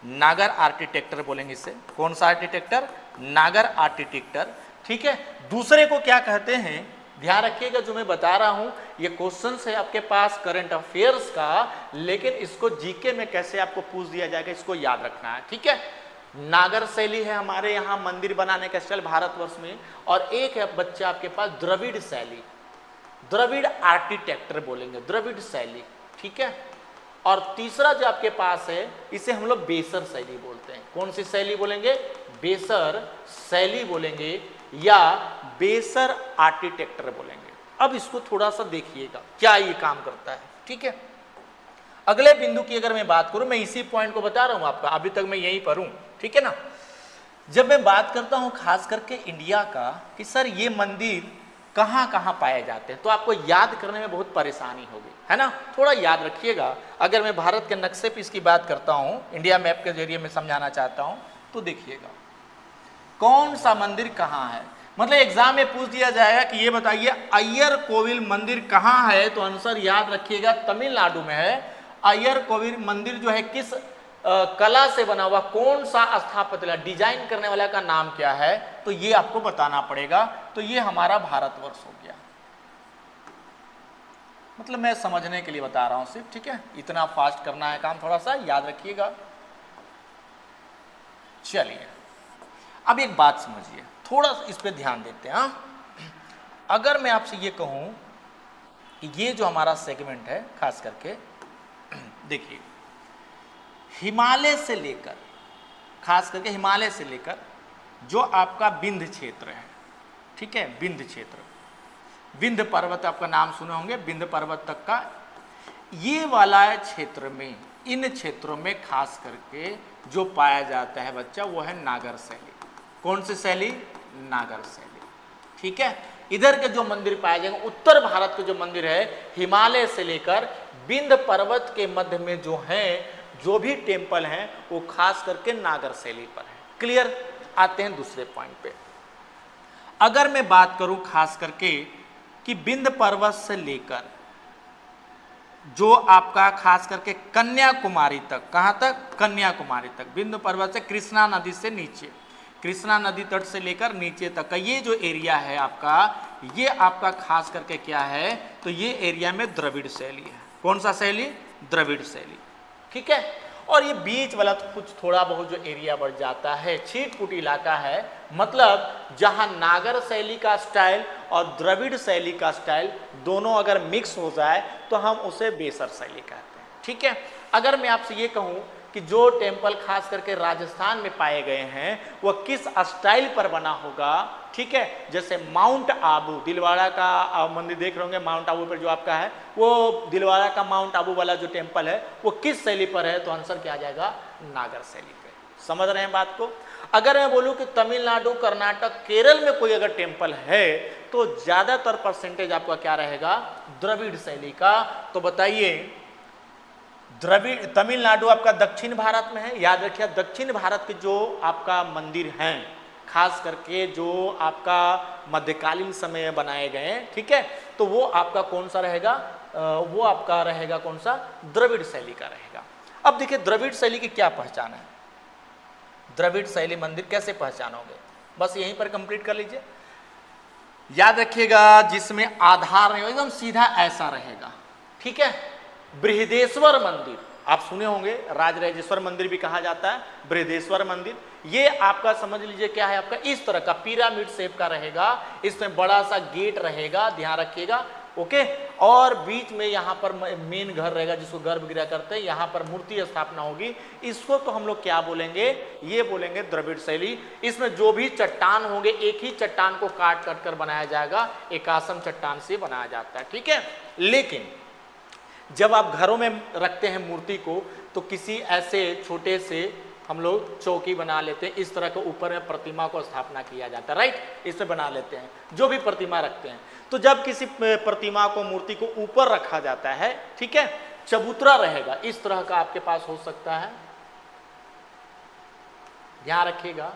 S1: नागर आर्किटेक्चर बोलेंगे इसे। कौन सा आर्किटेक्चर? नागर आर्किटेक्चर। ठीक है, दूसरे को क्या कहते हैं, ध्यान रखिएगा, जो मैं बता रहा हूं ये क्वेश्चन है आपके पास करंट अफेयर्स का, लेकिन इसको जीके में कैसे आपको पूछ दिया जाएगा इसको याद रखना है। ठीक है, नागर शैली है हमारे यहाँ मंदिर बनाने का स्टाइल भारतवर्ष में, और एक है बच्चा आपके पास द्रविड़ शैली, द्रविड़ आर्किटेक्चर बोलेंगे, द्रविड़ शैली। ठीक है, और तीसरा जो आपके पास है इसे हम लोग बेसर शैली बोलते हैं। कौन सी शैली बोलेंगे? बेसर शैली बोलेंगे या बेसर आर्किटेक्चर बोलेंगे। अब इसको थोड़ा सा देखिएगा क्या ये काम करता है। ठीक है, अगले बिंदु की अगर मैं बात करूं, मैं इसी पॉइंट को बता रहा हूं आपका, अभी तक मैं यहीं पर हूं। ठीक है ना, जब मैं बात करता हूं खास करके इंडिया का कि सर ये मंदिर कहां कहां पाए जाते हैं, तो आपको याद करने में बहुत परेशानी होगी, है ना। थोड़ा याद रखिएगा। अगर मैं भारत के नक्शे पे इसकी बात करता हूं, इंडिया मैप के जरिए मैं समझाना चाहता हूं, तो देखिएगा कौन सा मंदिर कहां है। मतलब एग्जाम में पूछ दिया जाएगा कि ये बताइए अय्यर कोविल मंदिर कहां है, तो आंसर याद रखिएगा तमिलनाडु में है। अय्यर कोविल मंदिर जो है किस कला से बना हुआ, कौन सा स्थापत्य डिजाइन करने वाला का नाम क्या है, तो ये आपको बताना पड़ेगा। तो ये हमारा भारतवर्ष हो गया। मतलब मैं समझने के लिए बता रहा हूं सिर्फ। ठीक है, इतना फास्ट करना है काम, थोड़ा सा याद रखिएगा। चलिए अब एक बात समझिए, थोड़ा इस पे ध्यान देते हैं। अगर मैं आपसे ये कहूं कि ये जो हमारा सेगमेंट है, खास करके देखिए हिमालय से लेकर, खास करके हिमालय से लेकर जो आपका विंध्य क्षेत्र है, ठीक है, विंध्य क्षेत्र, विंध्य पर्वत आपका नाम सुने होंगे, विंध्य पर्वत तक का ये वाला क्षेत्र में, इन क्षेत्रों में खास करके जो पाया जाता है बच्चा, वो है नागर शैली। कौन सी शैली? नागर शैली। ठीक है, इधर के जो मंदिर पाए जाएंगे, उत्तर भारत के जो मंदिर है, हिमालय से लेकर विंध्य पर्वत के मध्य में जो हैं, जो भी टेम्पल हैं, वो खास करके नागर शैली पर है। क्लियर? आते हैं दूसरे पॉइंट पे। अगर मैं बात करूं खास करके कि विंध्य पर्वत से लेकर जो आपका खास करके कन्याकुमारी तक, कहां तक? कन्याकुमारी तक, विंध्य पर्वत से कृष्णा नदी से नीचे, कृष्णा नदी तट से लेकर नीचे तक का ये जो एरिया है आपका, ये आपका खास करके क्या है, तो ये एरिया में द्रविड़ शैली है। कौन सा शैली? द्रविड़ शैली। ठीक है, और ये बीच वाला तो कुछ थोड़ा बहुत जो एरिया बढ़ जाता है, छीटपुट इलाका है, मतलब जहां नागर शैली का स्टाइल और द्रविड़ शैली का स्टाइल दोनों अगर मिक्स हो जाए तो हम उसे बेसर शैली कहते हैं। ठीक है, अगर मैं आपसे ये कहूं कि जो टेम्पल खास करके राजस्थान में पाए गए हैं वह किस स्टाइल पर बना होगा, ठीक है। जैसे माउंट आबू, दिलवाड़ा का मंदिर देख रहे होंगे, माउंट आबू पर जो आपका है, वो दिलवाड़ा का माउंट आबू वाला जो टेम्पल है वो किस शैली पर है, तो आंसर क्या आ जाएगा, नागर शैली पे। समझ रहे हैं बात को। अगर मैं बोलूं कि तमिलनाडु, कर्नाटक, केरल में कोई अगर टेम्पल है तो ज्यादातर परसेंटेज आपका क्या रहेगा, द्रविड़ शैली का। तो बताइए, द्रविड़, तमिलनाडु आपका दक्षिण भारत में है, याद रखिए दक्षिण भारत के जो आपका मंदिर हैं, खास करके जो आपका मध्यकालीन समय में बनाए गए हैं, ठीक है, तो वो आपका कौन सा रहेगा, वो आपका रहेगा कौन सा, द्रविड़ शैली का रहेगा। अब देखिए द्रविड़ शैली की क्या पहचान है, द्रविड़ शैली मंदिर कैसे पहचानोगे, बस यहीं पर कंप्लीट कर लीजिए। याद रखिएगा जिसमें आधार नहीं, एकदम सीधा ऐसा रहेगा, ठीक है। बृहदेश्वर मंदिर आप सुने होंगे, राजराजेश्वर मंदिर भी कहा जाता है, बृहदेश्वर मंदिर, ये आपका समझ लीजिए क्या है, आपका इस तरह का पिरामिड शेप का रहेगा, इसमें बड़ा सा गेट रहेगा, ध्यान रखिएगा, ओके। और बीच में यहाँ पर मेन घर रहेगा जिसको गर्भगृह करते हैं, यहाँ पर मूर्ति स्थापना होगी, इसको तो हम लोग क्या बोलेंगे, ये बोलेंगे द्रविड़ शैली। इसमें जो भी चट्टान होंगे एक ही चट्टान को काट काट कर बनाया जाएगा, एक आसम चट्टान से बनाया जाता है, ठीक है। लेकिन जब आप घरों में रखते हैं मूर्ति को तो किसी ऐसे छोटे से हम लोग चौकी बना लेते हैं, इस तरह के ऊपर में प्रतिमा को स्थापना किया जाता है, राइट, इसमें बना लेते हैं जो भी प्रतिमा रखते हैं। तो जब किसी प्रतिमा को, मूर्ति को ऊपर रखा जाता है, ठीक है, चबूतरा रहेगा, इस तरह का आपके पास हो सकता है, ध्यान रखिएगा,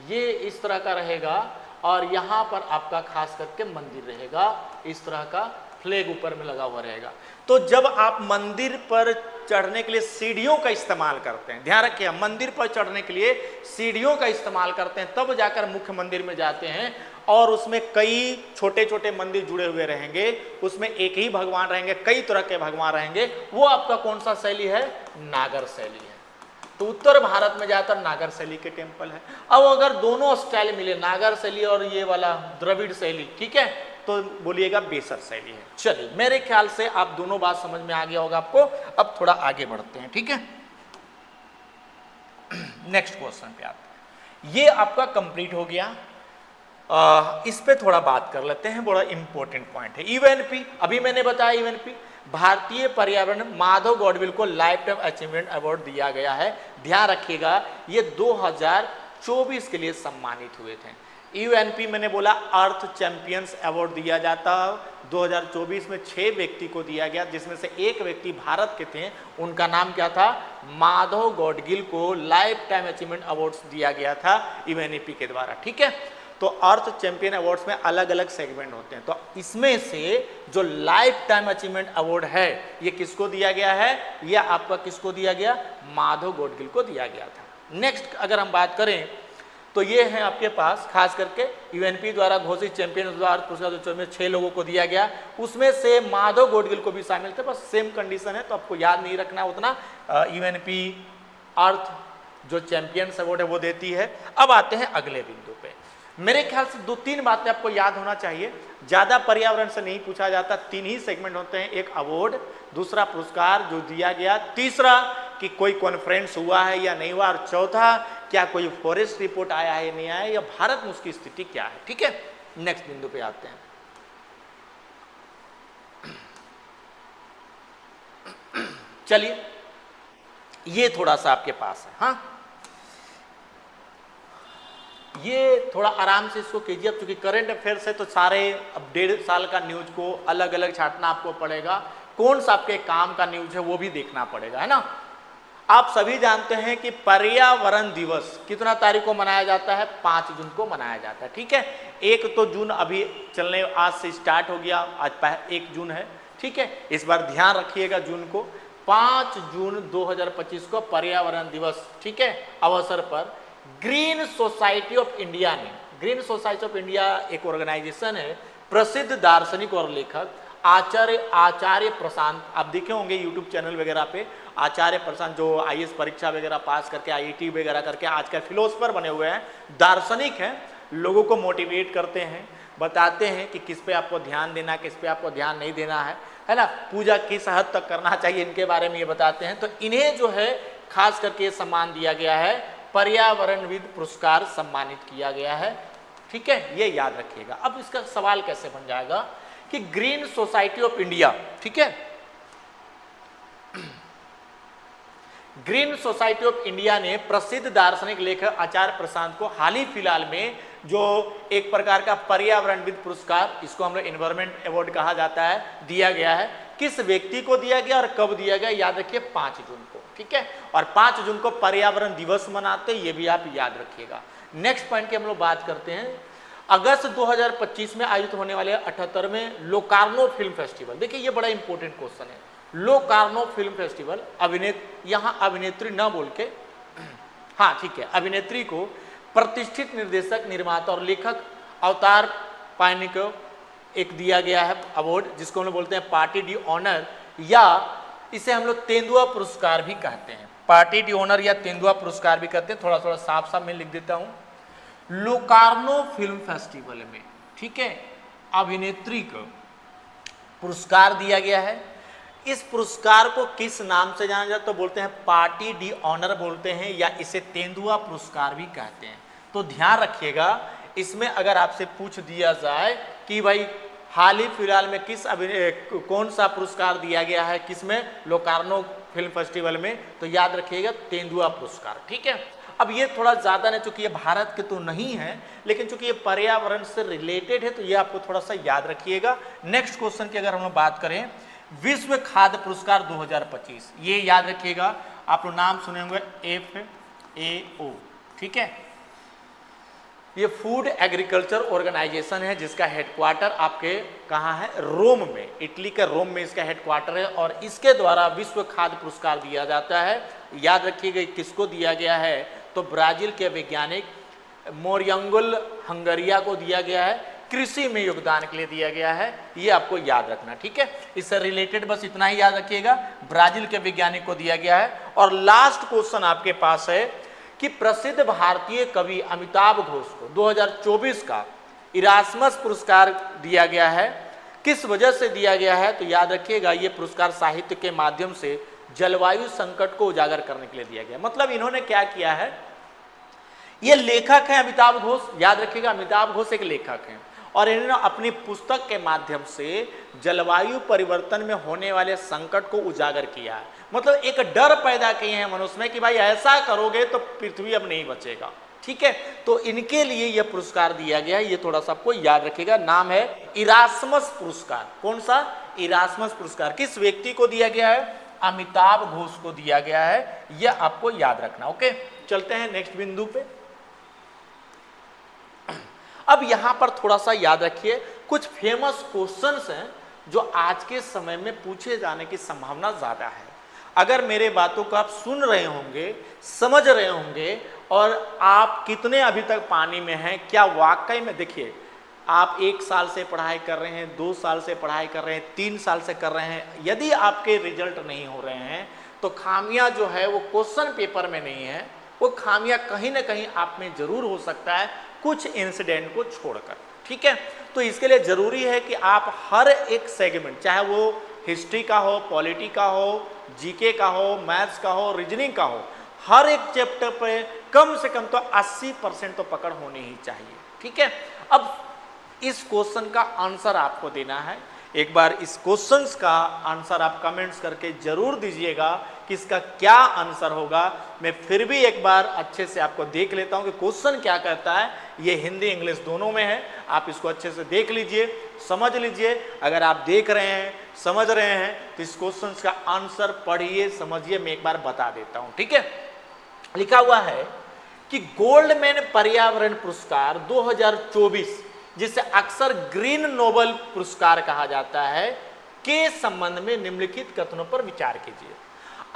S1: ये इस तरह का रहेगा, और यहां पर आपका खास करके मंदिर रहेगा, इस तरह का फ्लैग ऊपर में लगा हुआ रहेगा। तो जब आप मंदिर पर चढ़ने के लिए सीढ़ियों का इस्तेमाल करते हैं, ध्यान रखिए मंदिर पर चढ़ने के लिए सीढ़ियों का इस्तेमाल करते हैं, तब जाकर मुख्य मंदिर में जाते हैं, और उसमें कई छोटे छोटे मंदिर जुड़े हुए रहेंगे, उसमें एक ही भगवान रहेंगे, कई तरह के भगवान रहेंगे, वो आपका कौन सा शैली है, नागर शैली है। तो उत्तर भारत में ज्यादातर नागर शैली के टेम्पल है। अब अगर दोनों स्टाइल मिले, नागर शैली और ये वाला द्रविड़ शैली, ठीक है, तो बोलिएगा बेसर शैली है। चलिए, मेरे ख्याल से आप दोनों बात समझ में आ गया होगा आपको। अब थोड़ा आगे बढ़ते हैं, ठीक है, नेक्स्ट क्वेश्चन पे आते हैं। ये आपका कंप्लीट हो गया, इस पे थोड़ा बात कर लेते हैं, बड़ा इंपॉर्टेंट पॉइंट है। यूएनपी, अभी मैंने बताया यूएनपी भारतीय पर्यावरण, माधव गॉडविल को लाइफ टाइम अचीवमेंट अवार्ड दिया गया है। ध्यान रखिएगा ये 2024 के लिए सम्मानित हुए थे। यूएनपी मैंने बोला अर्थ चैंपियंस अवार्ड दिया जाता, 2024 में 6 व्यक्ति को दिया गया, जिसमें से एक व्यक्ति भारत के थे, उनका नाम क्या था, माधव गॉडगिल को लाइफ टाइम अचीवमेंट अवार्ड दिया गया था यूएनपी के द्वारा, ठीक है। तो अर्थ चैंपियन अवार्ड्स में अलग अलग सेगमेंट होते हैं, तो इसमें से जो लाइफ टाइम अचीवमेंट अवार्ड है ये किसको दिया गया है, या आपका किसको दिया गया, माधव गॉडगिल को दिया गया था। नेक्स्ट अगर हम बात करें तो ये है आपके पास खास करके यूएनपी द्वारा घोषित चैंपियन पुरस्कार में 6 लोगों को दिया गया, उसमें से माधव गॉडगिल को भी शामिल थे, बस सेम कंडीशन है तो आपको याद नहीं रखना उतना। यूएनपी अर्थ जो चैंपियंस अवार्ड है वो देती है। अब आते हैं अगले बिंदु पे, मेरे ख्याल से 2-3 बातें आपको याद होना चाहिए, ज्यादा पर्यावरण से नहीं पूछा जाता, 3 ही सेगमेंट होते हैं, एक अवार्ड, दूसरा पुरस्कार जो दिया गया, तीसरा कि कोई कॉन्फ्रेंस हुआ है या नहीं हुआ, और चौथा क्या कोई फॉरेस्ट रिपोर्ट आया है या नहीं आया, या भारत में उसकी स्थिति क्या है, ठीक है। नेक्स्ट बिंदु पे आते हैं। चलिए ये थोड़ा सा आपके पास है, हाँ ये थोड़ा आराम से इसको कीजिए, अब चूंकि करंट अफेयर्स है तो सारे अब 1.5 साल का न्यूज को अलग अलग छांटना आपको पड़ेगा, कौन सा आपके काम का न्यूज है वो भी देखना पड़ेगा, है ना। आप सभी जानते हैं कि पर्यावरण दिवस कितना तारीख को मनाया जाता है, 5 जून को मनाया जाता है, ठीक है। 1 तो जून अभी चलने, आज से स्टार्ट हो गया, आज 1 जून है, ठीक है। इस बार ध्यान रखिएगा जून को, 5 जून 2025 को पर्यावरण दिवस, ठीक है, अवसर पर ग्रीन सोसाइटी ऑफ इंडिया ने, ग्रीन सोसाइटी ऑफ इंडिया एक ऑर्गेनाइजेशन है, प्रसिद्ध दार्शनिक और लेखक आचार्य प्रशांत, आप देखे होंगे यूट्यूब चैनल वगैरह पे, आचार्य प्रशांत जो आईएएस परीक्षा वगैरह पास करके आईआईटी वगैरह करके आजकल फिलोसफर बने हुए हैं, दार्शनिक हैं, लोगों को मोटिवेट करते हैं, बताते हैं कि किस पे आपको ध्यान देना है, किस पे आपको ध्यान नहीं देना है ना, पूजा किस हद तक करना चाहिए, इनके बारे में ये बताते हैं। तो इन्हें जो है खास करके ये सम्मान दिया गया है, पर्यावरणविद पुरस्कार सम्मानित किया गया है। ठीक है, ये याद रखिएगा। अब इसका सवाल कैसे बन जाएगा कि ग्रीन सोसाइटी ऑफ इंडिया, ठीक है, ग्रीन सोसाइटी ऑफ इंडिया ने प्रसिद्ध दार्शनिक लेखक आचार्य प्रशांत को हाल ही फिलहाल में जो एक प्रकार का पर्यावरणविद पुरस्कार, इसको हम लोग एनवायरमेंट अवार्ड कहा जाता है, दिया गया है। किस व्यक्ति को दिया गया और कब दिया गया, याद रखिए 5 जून को। ठीक है, और 5 जून को पर्यावरण दिवस मनाते हैं, ये भी आप याद रखिएगा। नेक्स्ट पॉइंट की हम लोग बात करते हैं, अगस्त 2025 में आयोजित होने वाले 78वें लोकार्नो फिल्म फेस्टिवल। देखिए ये बड़ा इंपॉर्टेंट क्वेश्चन है, लोकार्नो फिल्म फेस्टिवल, यहाँ अभिनेत्री ना बोल के, हाँ ठीक है, अभिनेत्री को प्रतिष्ठित निर्देशक, निर्माता और लेखक अवतार पायनी को एक दिया गया है अवार्ड, जिसको हम लोग बोलते हैं पार्टी डी ऑनर, या इसे हम लोग तेंदुआ पुरस्कार भी कहते हैं। पार्टी डी ऑनर या तेंदुआ पुरस्कार भी कहते हैं, थोड़ा थोड़ा साफ साफ मैं लिख देता हूं। लोकार्नो फिल्म फेस्टिवल में, ठीक है, अभिनेत्री को पुरस्कार दिया गया है। इस पुरस्कार को किस नाम से जाना जाता है, तो बोलते हैं पार्टी डी ऑनर बोलते हैं, या इसे तेंदुआ पुरस्कार भी कहते हैं। तो ध्यान रखिएगा, इसमें अगर आपसे पूछ दिया जाए कि भाई हाल ही फिलहाल में कौन सा पुरस्कार दिया गया है, किसमें, लोकार्नो फिल्म फेस्टिवल में, तो याद रखिएगा तेंदुआ पुरस्कार। ठीक है, अब ये थोड़ा ज़्यादा नहीं, चूंकि ये भारत के तो नहीं है, लेकिन चूंकि ये पर्यावरण से रिलेटेड है, तो ये आपको थोड़ा सा याद रखिएगा। नेक्स्ट क्वेश्चन की अगर हम लोग बात करें, विश्व खाद्य पुरस्कार 2025, ये याद रखिएगा, आप लोग नाम सुने होंगे FAO। ठीक है, ये फूड एग्रीकल्चर ऑर्गेनाइजेशन है, जिसका हेडक्वार्टर आपके कहाँ है, रोम में, इटली के रोम में इसका हेडक्वार्टर है, और इसके द्वारा विश्व खाद्य पुरस्कार दिया जाता है। याद रखिएगा किसको दिया गया है, तो ब्राजील के वैज्ञानिक मोरियंगुल हंगरिया को दिया गया है, कृषि में योगदान के लिए दिया गया है, ये आपको याद रखना। ठीक है, इससे रिलेटेड बस इतना ही याद रखिएगा, ब्राजील के वैज्ञानिक को दिया गया है। और लास्ट क्वेश्चन आपके पास है कि प्रसिद्ध भारतीय कवि अमिताभ घोष को 2024 का इरास्मस पुरस्कार दिया गया है, किस वजह से दिया गया है, तो याद रखिएगा ये पुरस्कार साहित्य के माध्यम से जलवायु संकट को उजागर करने के लिए दिया गया। मतलब इन्होंने क्या किया है, ये लेखक है अमिताभ घोष, याद रखिएगा अमिताभ घोष एक लेखक है, और इन्होंने अपनी पुस्तक के माध्यम से जलवायु परिवर्तन में होने वाले संकट को उजागर किया है। मतलब एक डर पैदा किए हैं मनुष्य में कि भाई ऐसा करोगे तो पृथ्वी अब नहीं बचेगा। ठीक है, तो इनके लिए यह पुरस्कार दिया गया है, ये थोड़ा सा आपको याद रखिएगा। नाम है इरास्मस पुरस्कार। कौन सा, इरास्मस पुरस्कार। किस व्यक्ति को दिया गया है, अमिताभ घोष को दिया गया है, यह आपको याद रखना। ओके, चलते हैं नेक्स्ट बिंदु पे। अब यहां पर थोड़ा सा याद रखिए, कुछ फेमस क्वेश्चंस हैं जो आज के समय में पूछे जाने की संभावना ज्यादा है। अगर मेरे बातों को आप सुन रहे होंगे, समझ रहे होंगे, और आप कितने अभी तक पानी में हैं, क्या वाकई में, देखिए आप 1 साल से पढ़ाई कर रहे हैं, 2 साल से पढ़ाई कर रहे हैं, 3 साल से कर रहे हैं, यदि आपके रिजल्ट नहीं हो रहे हैं तो खामियां जो है वो क्वेश्चन पेपर में नहीं है, वो खामियां कहीं ना कहीं आप में जरूर हो सकता है, कुछ इंसिडेंट को छोड़कर। ठीक है, तो इसके लिए जरूरी है कि आप हर एक सेगमेंट, चाहे वो हिस्ट्री का हो, पॉलिटी का हो, जीके का हो, मैथ्स का हो, रीजनिंग का हो, हर एक चैप्टर पे कम से कम तो 80% तो पकड़ होनी ही चाहिए। ठीक है, अब इस क्वेश्चन का आंसर आपको देना है। एक बार इस क्वेश्चंस का आंसर आप कमेंट्स करके जरूर दीजिएगा कि इसका क्या आंसर होगा। मैं फिर भी एक बार अच्छे से आपको देख लेता हूं कि क्वेश्चन क्या कहता है। ये हिंदी इंग्लिश दोनों में है, आप इसको अच्छे से देख लीजिए, समझ लीजिए। अगर आप देख रहे हैं, समझ रहे हैं, तो इस क्वेश्चन का आंसर पढ़िए, समझिए। मैं एक बार बता देता हूं। ठीक है, लिखा हुआ है कि गोल्डमैन पर्यावरण पुरस्कार 2024, जिसे अक्सर ग्रीन नोबेल पुरस्कार कहा जाता है, के संबंध में निम्नलिखित कथनों पर विचार कीजिए।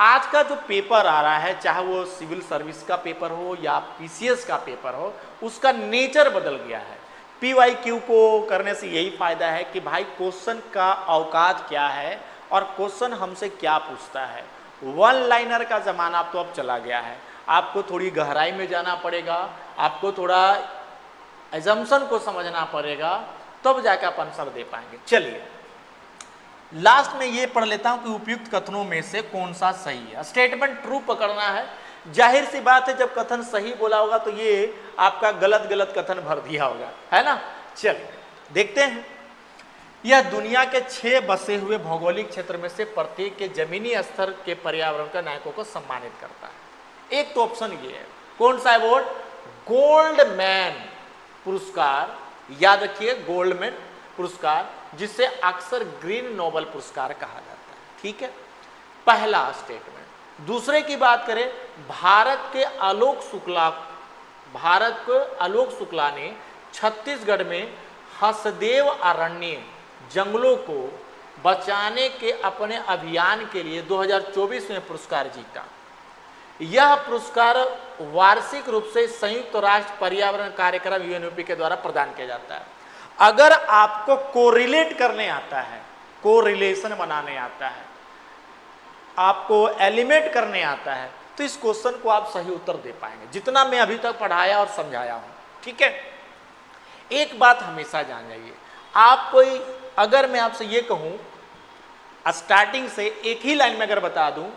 S1: आज का जो पेपर आ रहा है, चाहे वो सिविल सर्विस का पेपर हो या पीसीएस का पेपर हो, उसका नेचर बदल गया है। पीवाईक्यू को करने से यही फायदा है कि भाई क्वेश्चन का औकात क्या है और क्वेश्चन हमसे क्या पूछता है। वन लाइनर का जमाना तो अब चला गया है, आपको थोड़ी गहराई में जाना पड़ेगा, आपको थोड़ा एजम्पशन को समझना पड़ेगा, तब जाकर आप आंसर दे पाएंगे। चलिए लास्ट में ये पढ़ लेता हूं कि उपयुक्त कथनों में से कौन सा सही है। स्टेटमेंट ट्रू पकड़ना है। जाहिर सी बात है जब कथन सही बोला होगा तो ये आपका गलत गलत कथन भर दिया होगा, है ना। चलिए देखते हैं। यह दुनिया के 6 बसे हुए भौगोलिक क्षेत्र में से प्रत्येक के जमीनी स्तर के पर्यावरण के नायकों को सम्मानित करता है। एक तो ऑप्शन ये है, कौन सा अवार्ड? गोल्डमैन पुरस्कार, याद रखिए गोल्डमैन पुरस्कार, जिसे अक्सर ग्रीन नोबेल पुरस्कार कहा जाता है। ठीक है, पहला स्टेटमेंट। दूसरे की बात करें, भारत के आलोक शुक्ला ने छत्तीसगढ़ में हसदेव अरण्य जंगलों को बचाने के अपने अभियान के लिए 2024 में पुरस्कार जीता। यह पुरस्कार वार्षिक रूप से संयुक्त राष्ट्र पर्यावरण कार्यक्रम यूएनईपी के द्वारा प्रदान किया जाता है। अगर आपको कोरिलेट करने आता है, कोरिलेशन बनाने आता है, आपको एलिमेट करने आता है, तो इस क्वेश्चन को आप सही उत्तर दे पाएंगे, जितना मैं अभी तक पढ़ाया और समझाया हूं। ठीक है, एक बात हमेशा जान जाइए, आप कोई, अगर मैं आपसे ये कहूं स्टार्टिंग से एक ही लाइन में अगर बता दूं,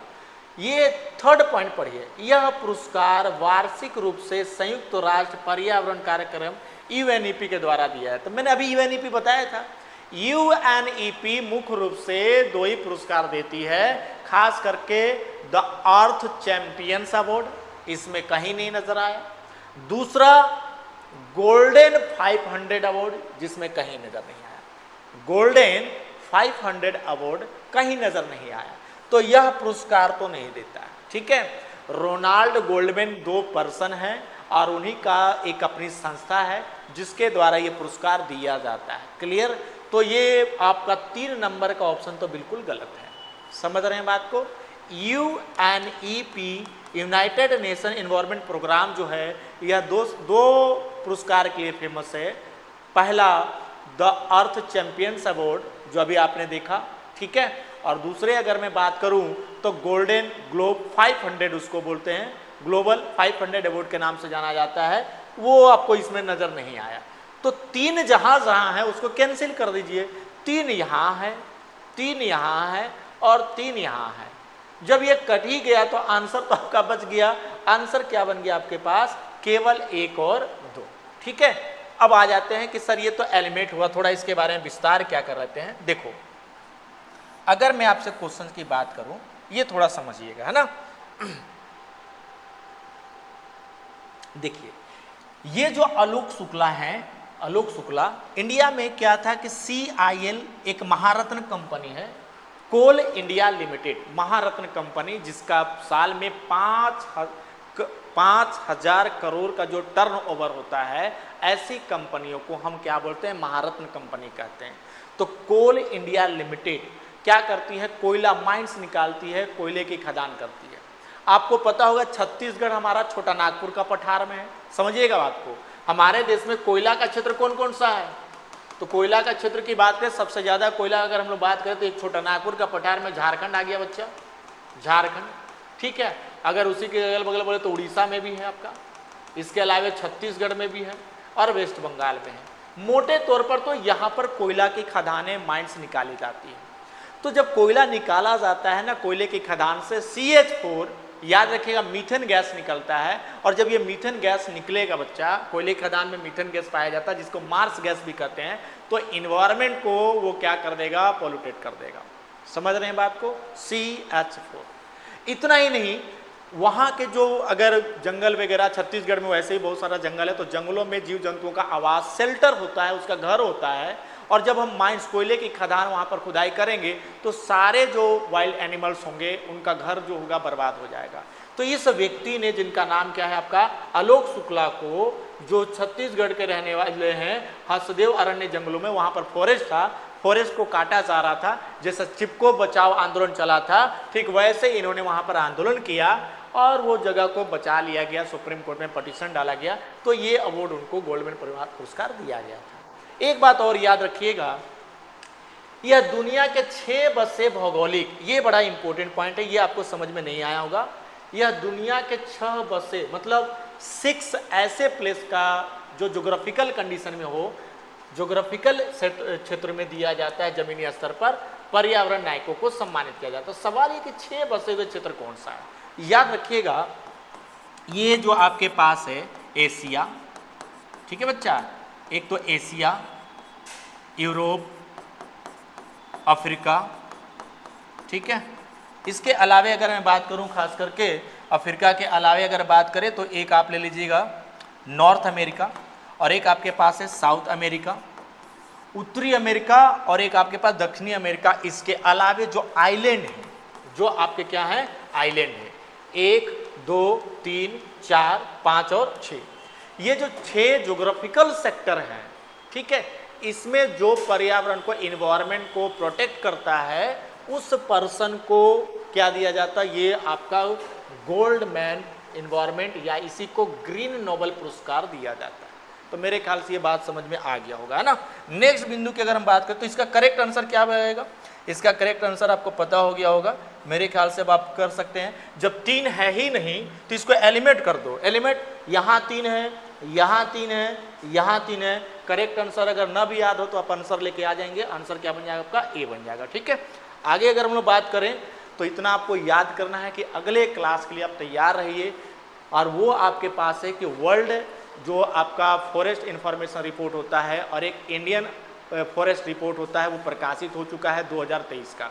S1: ये थर्ड पॉइंट पढ़िए, यह पुरस्कार वार्षिक रूप से संयुक्त राष्ट्र पर्यावरण कार्यक्रम यूएनईपी के द्वारा दिया है। तो मैंने अभी यूएनईपी बताया था, यूएनईपी मुख्य रूप से 2 ही पुरस्कार देती है, खास करके द अर्थ चैंपियंस अवार्ड, इसमें कहीं नहीं नजर आया। दूसरा गोल्डन 500 अवार्ड, जिसमें कहीं नजर नहीं आया। गोल्डन 500 अवार्ड कहीं नजर नहीं आया, तो यह पुरस्कार तो नहीं देता है। ठीक है, रोनाल्ड गोल्डमैन 2 पर्सन हैं और उन्हीं का एक अपनी संस्था है जिसके द्वारा ये पुरस्कार दिया जाता है। क्लियर? तो ये आपका 3 नंबर का ऑप्शन तो बिल्कुल गलत है। समझ रहे हैं बात को? UNEP united nation environment programme जो है, यह दो पुरस्कार के लिए फेमस है। पहला द अर्थ चैंपियंस अवार्ड जो अभी आपने देखा, ठीक है, और दूसरे अगर मैं बात करूं तो गोल्डन ग्लोब 500 उसको बोलते हैं, ग्लोबल 500 अवार्ड के नाम से जाना जाता है, वो आपको इसमें नजर नहीं आया। तो 3 जहां है उसको कैंसिल कर दीजिए। 3 यहां है, 3 यहां है और 3 यहां है। जब ये कट ही गया तो आंसर तो आपका बच गया। आंसर क्या बन गया आपके पास? केवल 1 और 2। ठीक है, अब आ जाते हैं कि सर ये तो एलिमेंट हुआ, थोड़ा इसके बारे में विस्तार क्या कर लेते हैं। देखो, अगर मैं आपसे क्वेश्चन की बात करूं, ये थोड़ा समझिएगा, है ना। देखिए, ये जो आलोक शुक्ला है, आलोक शुक्ला इंडिया में क्या था कि CIL एक महारत्न कंपनी है, कोल इंडिया लिमिटेड महारत्न कंपनी, जिसका साल में 5,000 करोड़ का जो टर्नओवर होता है, ऐसी कंपनियों को हम क्या बोलते हैं? महारत्न कंपनी कहते हैं। तो कोल इंडिया लिमिटेड क्या करती है? कोयला माइंस निकालती है, कोयले की खदान करती है। आपको पता होगा छत्तीसगढ़ हमारा छोटा नागपुर का पठार में है। समझिएगा बात को, हमारे देश में कोयला का क्षेत्र कौन कौन सा है? तो कोयला का क्षेत्र की बात करें, सबसे ज्यादा कोयला अगर हम लोग बात करें तो एक छोटा नागपुर का पठार में झारखंड आ गया बच्चा, झारखंड। ठीक है, अगर उसी के अगल बगल बोले तो उड़ीसा में भी है आपका, इसके अलावा छत्तीसगढ़ में भी है और वेस्ट बंगाल में है। मोटे तौर पर तो यहाँ पर कोयला की खदानें, माइंस निकाली जाती है। तो जब कोयला निकाला जाता है ना कोयले की खदान से, CH4 याद रखिएगा मीथेन गैस निकलता है, और जब ये मीथेन गैस निकलेगा बच्चा, कोयले की खदान में मीथेन गैस पाया जाता है जिसको मार्स गैस भी कहते हैं, तो इन्वायरमेंट को वो क्या कर देगा? पॉल्यूटेट कर देगा। समझ रहे हैं बात को? CH4। इतना ही नहीं, वहाँ के जो अगर जंगल वगैरह, छत्तीसगढ़ में वैसे ही बहुत सारा जंगल है, तो जंगलों में जीव जंतुओं का आवास, शेल्टर होता है, उसका घर होता है। और जब हम माइंस, कोयले की खदान वहाँ पर खुदाई करेंगे तो सारे जो वाइल्ड एनिमल्स होंगे उनका घर जो होगा बर्बाद हो जाएगा। तो इस व्यक्ति ने, जिनका नाम क्या है आपका? आलोक शुक्ला को, जो छत्तीसगढ़ के रहने वाले हैं, हसदेव अरण्य जंगलों में, वहाँ पर फॉरेस्ट था, फॉरेस्ट को काटा जा रहा था, जैसे चिपको बचाओ आंदोलन चला था, ठीक वैसे इन्होंने वहाँ पर आंदोलन किया और वो जगह को बचा लिया गया, सुप्रीम कोर्ट में पटिशन डाला गया, तो ये अवार्ड उनको गोल्डमैन पुरस्कार दिया गया था। एक बात और याद रखिएगा, यह दुनिया के 6 बसे भौगोलिक, ये बड़ा इंपॉर्टेंट पॉइंट है, ये आपको समझ में नहीं आया होगा। यह दुनिया के 6 बसे मतलब 6 ऐसे प्लेस का जो ज्योग्राफिकल कंडीशन में हो, ज्योग्राफिकल क्षेत्र में दिया जाता है जमीनी स्तर पर, पर्यावरण नायकों को सम्मानित किया जाता है। सवाल ये कि 6 बसे हुए क्षेत्र कौन सा है। याद रखिएगा, ये जो आपके पास है एशिया, ठीक है बच्चा, एक तो एशिया, यूरोप, अफ्रीका, ठीक है। इसके अलावे अगर मैं बात करूं, खास करके अफ्रीका के अलावे अगर बात करें तो एक आप ले लीजिएगा नॉर्थ अमेरिका, और एक आपके पास है साउथ अमेरिका, उत्तरी अमेरिका, और एक आपके पास दक्षिणी अमेरिका। इसके अलावे जो आइलैंड है, जो आपके क्या है आइलैंड है, 1 2 3 4 5 और 6, ये जो 6 ज्योग्राफिकल सेक्टर हैं, ठीक है, इसमें जो पर्यावरण को, इन्वायरमेंट को प्रोटेक्ट करता है, उस पर्सन को क्या दिया जाता है, ये आपका गोल्ड मैन इन्वायरमेंट, या इसी को ग्रीन नोबेल पुरस्कार दिया जाता है। तो मेरे ख्याल से ये बात समझ में आ गया होगा, है ना। नेक्स्ट बिंदु की अगर हम बात करें तो इसका करेक्ट आंसर क्या रहेगा। इसका करेक्ट आंसर आपको पता हो गया होगा मेरे ख्याल से। अब आप कर सकते हैं, जब 3 है ही नहीं तो इसको एलिमेट कर दो। एलिमेट, यहाँ 3 है, यहाँ 3 है, यहाँ 3 है। करेक्ट आंसर अगर ना भी याद हो तो आप आंसर लेके आ जाएंगे। आंसर क्या बन जाएगा आपका, ए बन जाएगा, ठीक है। आगे अगर हम लोग बात करें तो इतना आपको याद करना है कि अगले क्लास के लिए आप तैयार रहिए, और वो आपके पास है कि वर्ल्ड जो आपका फॉरेस्ट इंफॉर्मेशन रिपोर्ट होता है और एक इंडियन फॉरेस्ट रिपोर्ट होता है, वो प्रकाशित हो चुका है 2023 का।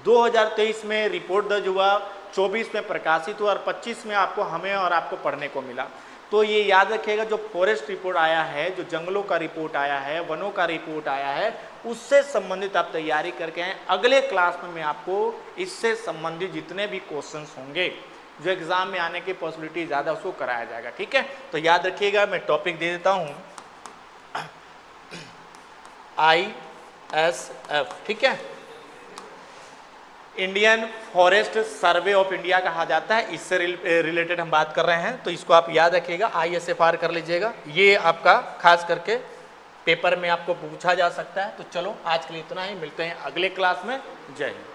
S1: 2023 में रिपोर्ट दर्ज हुआ, 24 में प्रकाशित हुआ, और 25 में आपको, हमें और आपको पढ़ने को मिला। तो ये याद रखिएगा, जो फॉरेस्ट रिपोर्ट आया है, जो जंगलों का रिपोर्ट आया है, वनों का रिपोर्ट आया है, उससे संबंधित आप तैयारी करके आए। अगले क्लास में मैं आपको इससे संबंधित जितने भी क्वेश्चंस होंगे जो एग्जाम में आने की पॉसिबिलिटी ज़्यादा, उसको कराया जाएगा, ठीक है। तो याद रखिएगा, मैं टॉपिक दे देता हूँ, ISF, ठीक है, Indian forest survey of India कहा जाता है। इससे रिलेटेड हम बात कर रहे हैं, तो इसको आप याद रखिएगा, ISFR कर लीजिएगा। ये आपका खास करके पेपर में आपको पूछा जा सकता है। तो चलो आज के लिए इतना ही, मिलते हैं अगले क्लास में। जय हिंद।